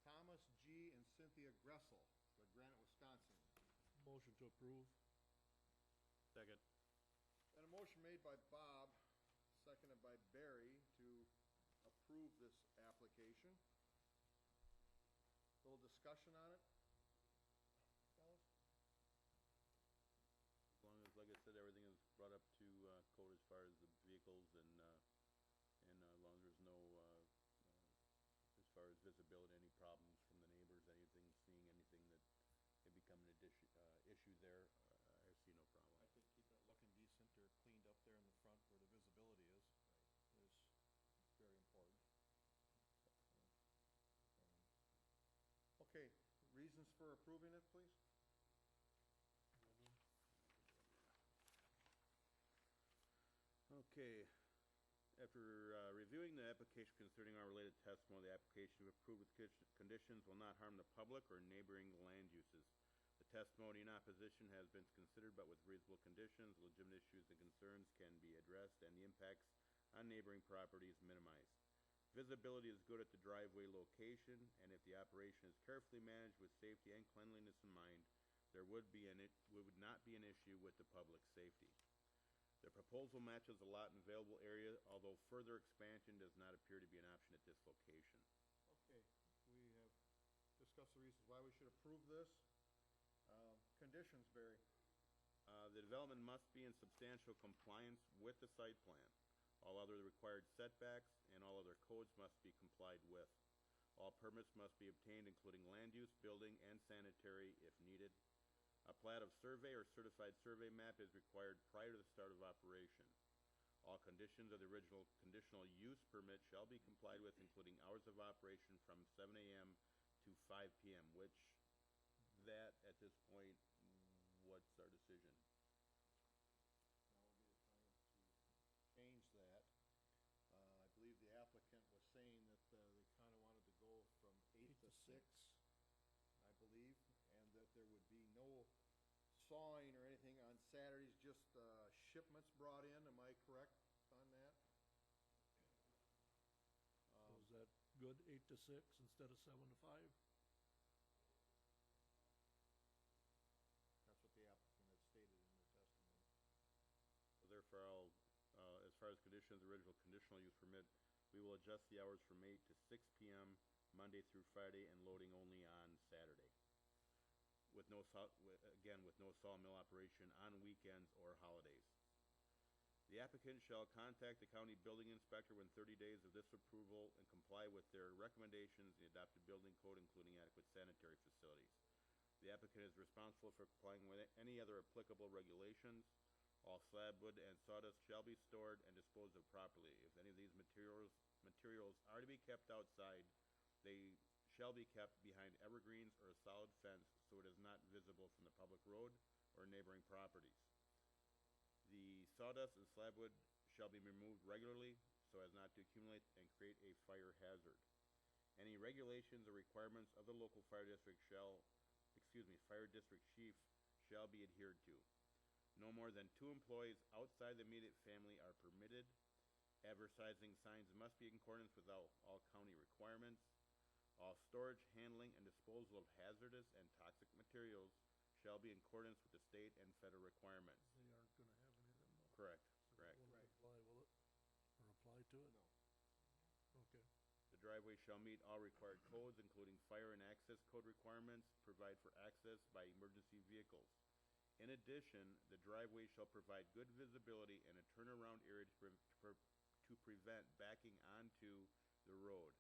Thomas G. and Cynthia Gressel, of Granite, Wisconsin. Motion to approve. Second. And a motion made by Bob, seconded by Barry, to approve this application. Little discussion on it, fellas? As long as, like I said, everything is brought up to code as far as the vehicles and as long as there's no, as far as visibility, any problems from the neighbors, anything, seeing anything that may become an issue there, I see no problem. I think keeping it looking decent or cleaned up there in the front where the visibility is very important. Okay, reasons for approving it, please? Okay. After reviewing the application concerning our related testimony, the application to approve with conditions will not harm the public or neighboring land uses. The testimony in opposition has been considered, but with reasonable conditions, legitimate issues and concerns can be addressed and the impacts on neighboring properties minimized. Visibility is good at the driveway location, and if the operation is carefully managed with safety and cleanliness in mind, there would not be an issue with the public safety. The proposal matches the lot and available area, although further expansion does not appear to be an option at this location. Okay, we have discussed the reasons why we should approve this. Conditions, Barry. The development must be in substantial compliance with the site plan. All other required setbacks and all other codes must be complied with. All permits must be obtained, including land use, building, and sanitary if needed. A plat of survey or certified survey map is required prior to the start of operation. All conditions of the original conditional use permit shall be complied with, including hours of operation from 7 a.m. to 5 p.m., which that, at this point, what's our decision? Now will be the time to change that. I believe the applicant was saying that they kind of wanted to go from 8 to 6, I believe, and that there would be no sawing or anything on Saturdays, just shipments brought in. Am I correct on that? So is that good, 8 to 6 instead of 7 to 5? That's what the applicant had stated in their testimony. So therefore, as far as conditions, the original conditional use permit, we will adjust the hours from 8 to 6 p.m. Monday through Friday and loading only on Saturday. With no sawmill operation on weekends or holidays. The applicant shall contact the county building inspector within 30 days of this approval and comply with their recommendations in the adopted building code, including adequate sanitary facilities. The applicant is responsible for complying with any other applicable regulations. All slab wood and sawdust shall be stored and disposed of properly. If any of these materials are to be kept outside, they shall be kept behind evergreens or a solid fence so it is not visible from the public road or neighboring properties. The sawdust and slab wood shall be removed regularly so as not to accumulate and create a fire hazard. Any regulations or requirements of the local fire district fire district chief shall be adhered to. No more than 2 employees outside the immediate family are permitted. Advertising signs must be in accordance with all county requirements. All storage, handling, and disposal of hazardous and toxic materials shall be in accordance with the state and federal requirements. They aren't gonna have any of them though. Correct, So correct. that won't apply, will it? Or apply to it? No. Okay. The driveway shall meet all required codes, including fire and access code requirements, provide for access by emergency vehicles. In addition, the driveway shall provide good visibility and a turnaround area to prevent backing onto the road.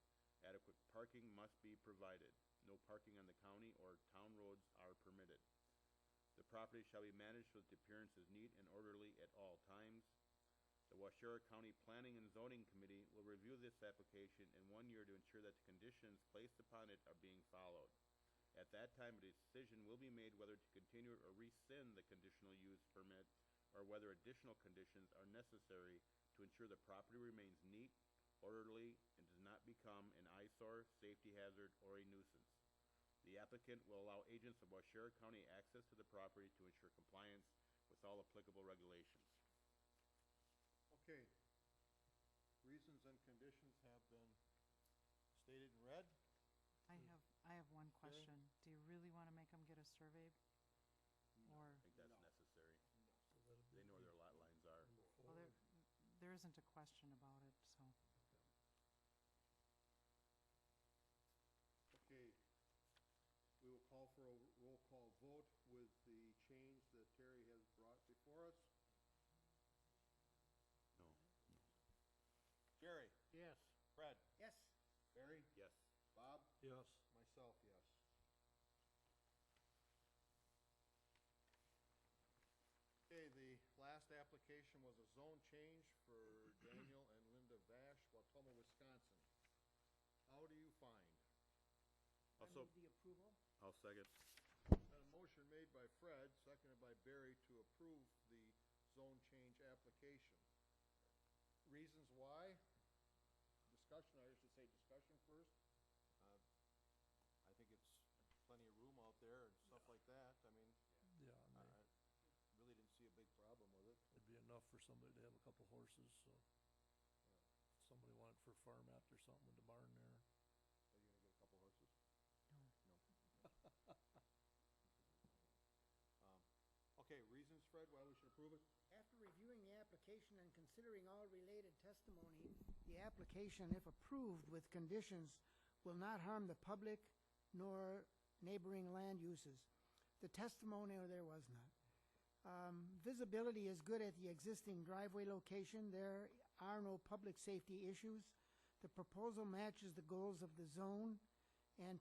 Adequate parking must be provided. No parking on the county or town roads are permitted. The property shall be managed so that the appearance is neat and orderly at all times. The Waushara County Planning and Zoning Committee will review this application in 1 year to ensure that the conditions placed upon it are being followed. At that time, a decision will be made whether to continue or rescind the conditional use permit or whether additional conditions are necessary to ensure the property remains neat, orderly, and does not become an eyesore, safety hazard, or a nuisance. The applicant will allow agents of Waushara County access to the property to ensure compliance with all applicable regulations. Okay. Reasons and conditions have been stated and read. I have one question. Do you really want to make them get a survey? Or, I think that's necessary. So that'll be They know where their lot lines are. number well, 4. there isn't a question about it, so. Okay. We will call for a roll call vote with the change that Terry has brought before us. No. Jerry? Yes. Fred? Yes. Barry? Yes. Bob? Yes. Myself, yes. Okay, the last application was a zone change for Daniel and Linda Vash, Wautoma, Wisconsin. How do you find? I Also, move the approval. I'll second. Got a motion made by Fred, seconded by Barry to approve the zone change application. Reasons why? Discussion, I should say discussion first. I think it's plenty of room out there and stuff like that. I mean, Yeah, and I really didn't see a big problem with it. it'd be enough for somebody to have a couple horses, so. If somebody wanted for a farm after something with the barn there. Are you gonna get a couple horses? No. No. Okay, reasons Fred, why we should approve it? After reviewing the application and considering all related testimony, the application, if approved with conditions, will not harm the public nor neighboring land uses. The testimony, or there was none. Visibility is good at the existing driveway location. There are no public safety issues. The proposal matches the goals of the zone and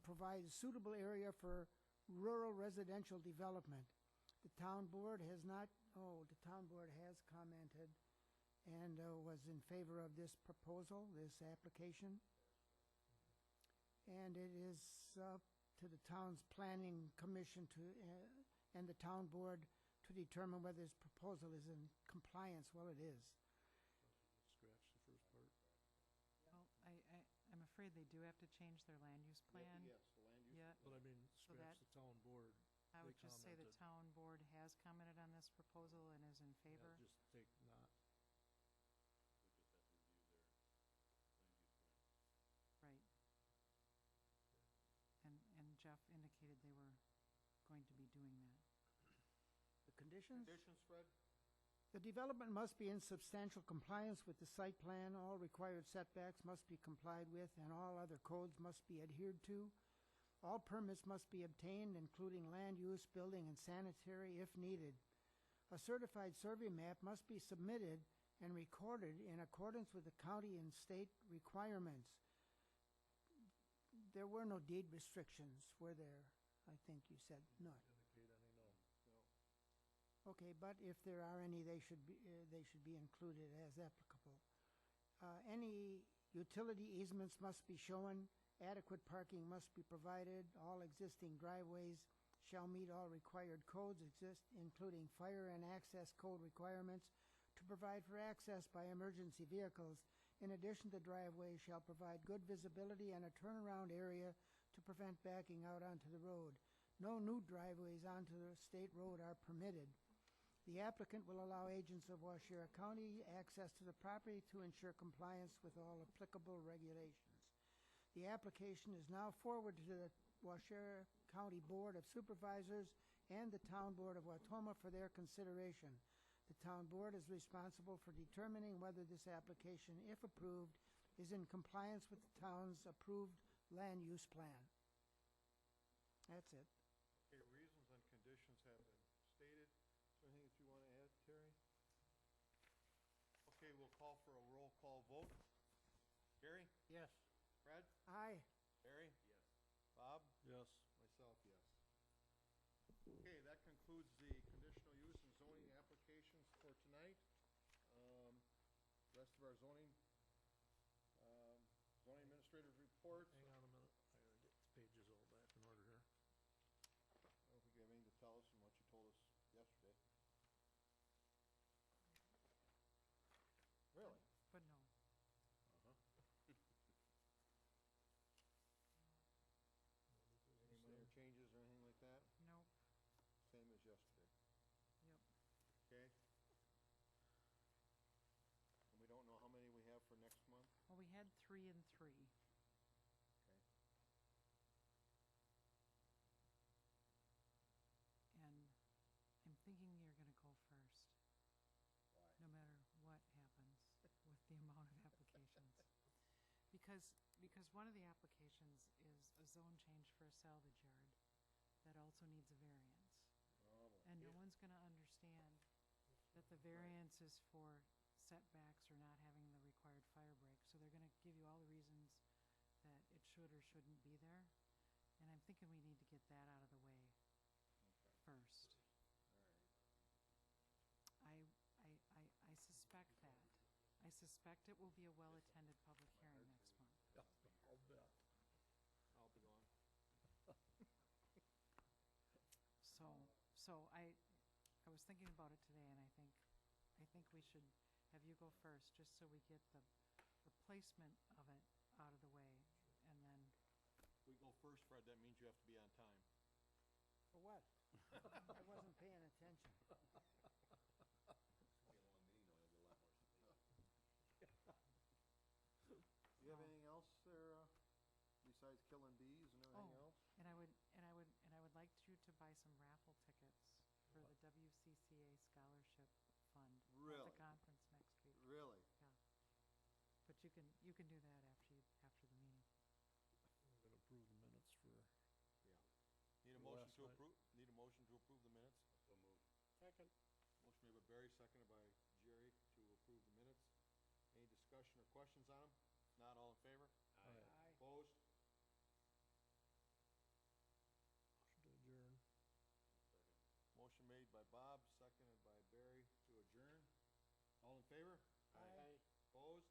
provides suitable area for rural residential development. The town board has commented and was in favor of this proposal, this application. And it is up to the town's planning commission and the town board to determine whether this proposal is in compliance. Well, it is. Scratch the first part. Well, I'm afraid they do have to change their land use plan. Yes, the land use. Yet. But I mean, So scratch that- the town board. I They would just say the commented. town board has commented on this proposal and is in Yeah, favor. just take not. Right. And Jeff indicated they were going to be doing that. The conditions? Conditions, Fred? The development must be in substantial compliance with the site plan. All required setbacks must be complied with, and all other codes must be adhered to. All permits must be obtained, including land use, building, and sanitary, if needed. A certified survey map must be submitted and recorded in accordance with the county and state requirements. There were no deed restrictions, were there? I think you said none. Indicate any, no. Okay, but if there are any, they should be included as applicable. Any utility easements must be shown. Adequate parking must be provided. All existing driveways shall meet all required codes, including fire and access code requirements to provide for access by emergency vehicles. In addition, the driveway shall provide good visibility and a turnaround area to prevent backing out onto the road. No new driveways onto the state road are permitted. The applicant will allow agents of Waushara County access to the property to ensure compliance with all applicable regulations. The application is now forwarded to the Waushara County Board of Supervisors and the Town Board of Wautoma for their consideration. The Town Board is responsible for determining whether this application, if approved, is in compliance with the town's approved land use plan. That's it. Okay, reasons and conditions have been stated. Is there anything that you want to add, Terry? Okay, we'll call for a roll call vote. Gary? Yes. Fred? Aye. Barry? Yes. Bob? Yes. Myself, yes. Okay, that concludes the conditional use and zoning applications for tonight. Rest of our zoning administrator's report. Hang on a minute. I gotta get the pages all back in order here. I don't think you have anything to tell us from what you told us yesterday. Really? But no. Any minor changes or anything like that? Nope. Same as yesterday? Yep. Okay. And we don't know how many we have for next month? Well, we had 3 and 3. Okay. And I'm thinking you're going to go first. Why? No matter what happens with the amount of applications. Because one of the applications is a zone change for a salvage yard that also needs a variance. Oh, boy. And no one's going to understand that the variance is for setbacks or not having the required fire break. So they're going to give you all the reasons that it should or shouldn't be there. And I'm thinking we need to get that out of the way first. I suspect that. I suspect it will be a well-attended public hearing next month. Yeah, I'll bet. I'll be gone. So I was thinking about it today, and I think we should have you go first, just so we get the placement of it out of the way, and then. If we go first, Fred, that means you have to be on time. For what? I wasn't paying attention. Do you have anything else there, besides killing bees and everything else? And I would like you to buy some raffle tickets for the WCC to Right. approve, need a motion to approve the minutes? So moved. Second. Motion made by Barry, seconded by Jerry to approve the minutes. Any discussion or questions on them? Not all in favor? Aye. Opposed? Motion to adjourn. Motion made by Bob, seconded by Barry to adjourn. All in favor? Aye. Opposed?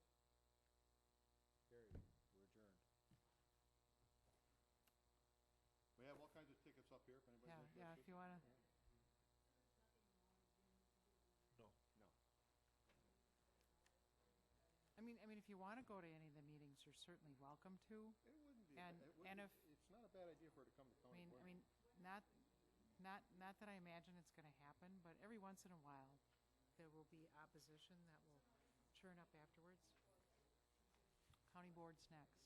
Carried. We're adjourned. We have all kinds of tickets up here if anybody's Yeah, interested. yeah, if you wanna, No. No. I mean, if you wanna go to any of the meetings, you're certainly welcome to. It wouldn't be, And- it and wouldn't, it's not a bad idea for her to come to I county mean, board. I mean, not that I imagine it's gonna happen, but every once in a while, there will be opposition that will churn up afterwards. County board's next.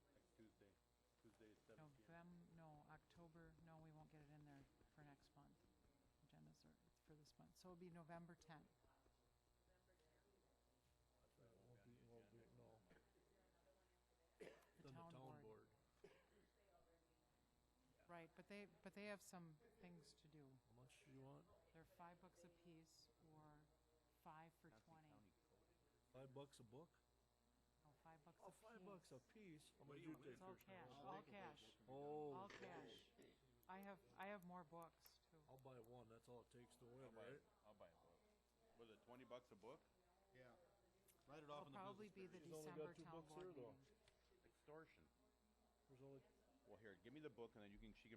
Next Tuesday, Tuesday at 7 p.m. October, no, we won't get it in there for next month. Agendas are for this month, so it'll be November 10th. Won't be, no. The Then the town town board. board. Right, but they have some things to do. How much do you want? They're $5 a piece or 5 for 20. $5 a book? Oh, $5 a Oh, $5 piece. a piece. How What many do do you you take, It's all Krishna? cash, I'll all take a cash, vote. Oh. all cash. I have more books too. I'll buy one, that's all it takes to win, I'll buy, right? I'll buy a book. Was it $20 a book? Yeah. Write it off It'll in the probably business be the She's only got December 2 town books board here, though. meeting. Extortion. There's only Well, here, give me the book and then she can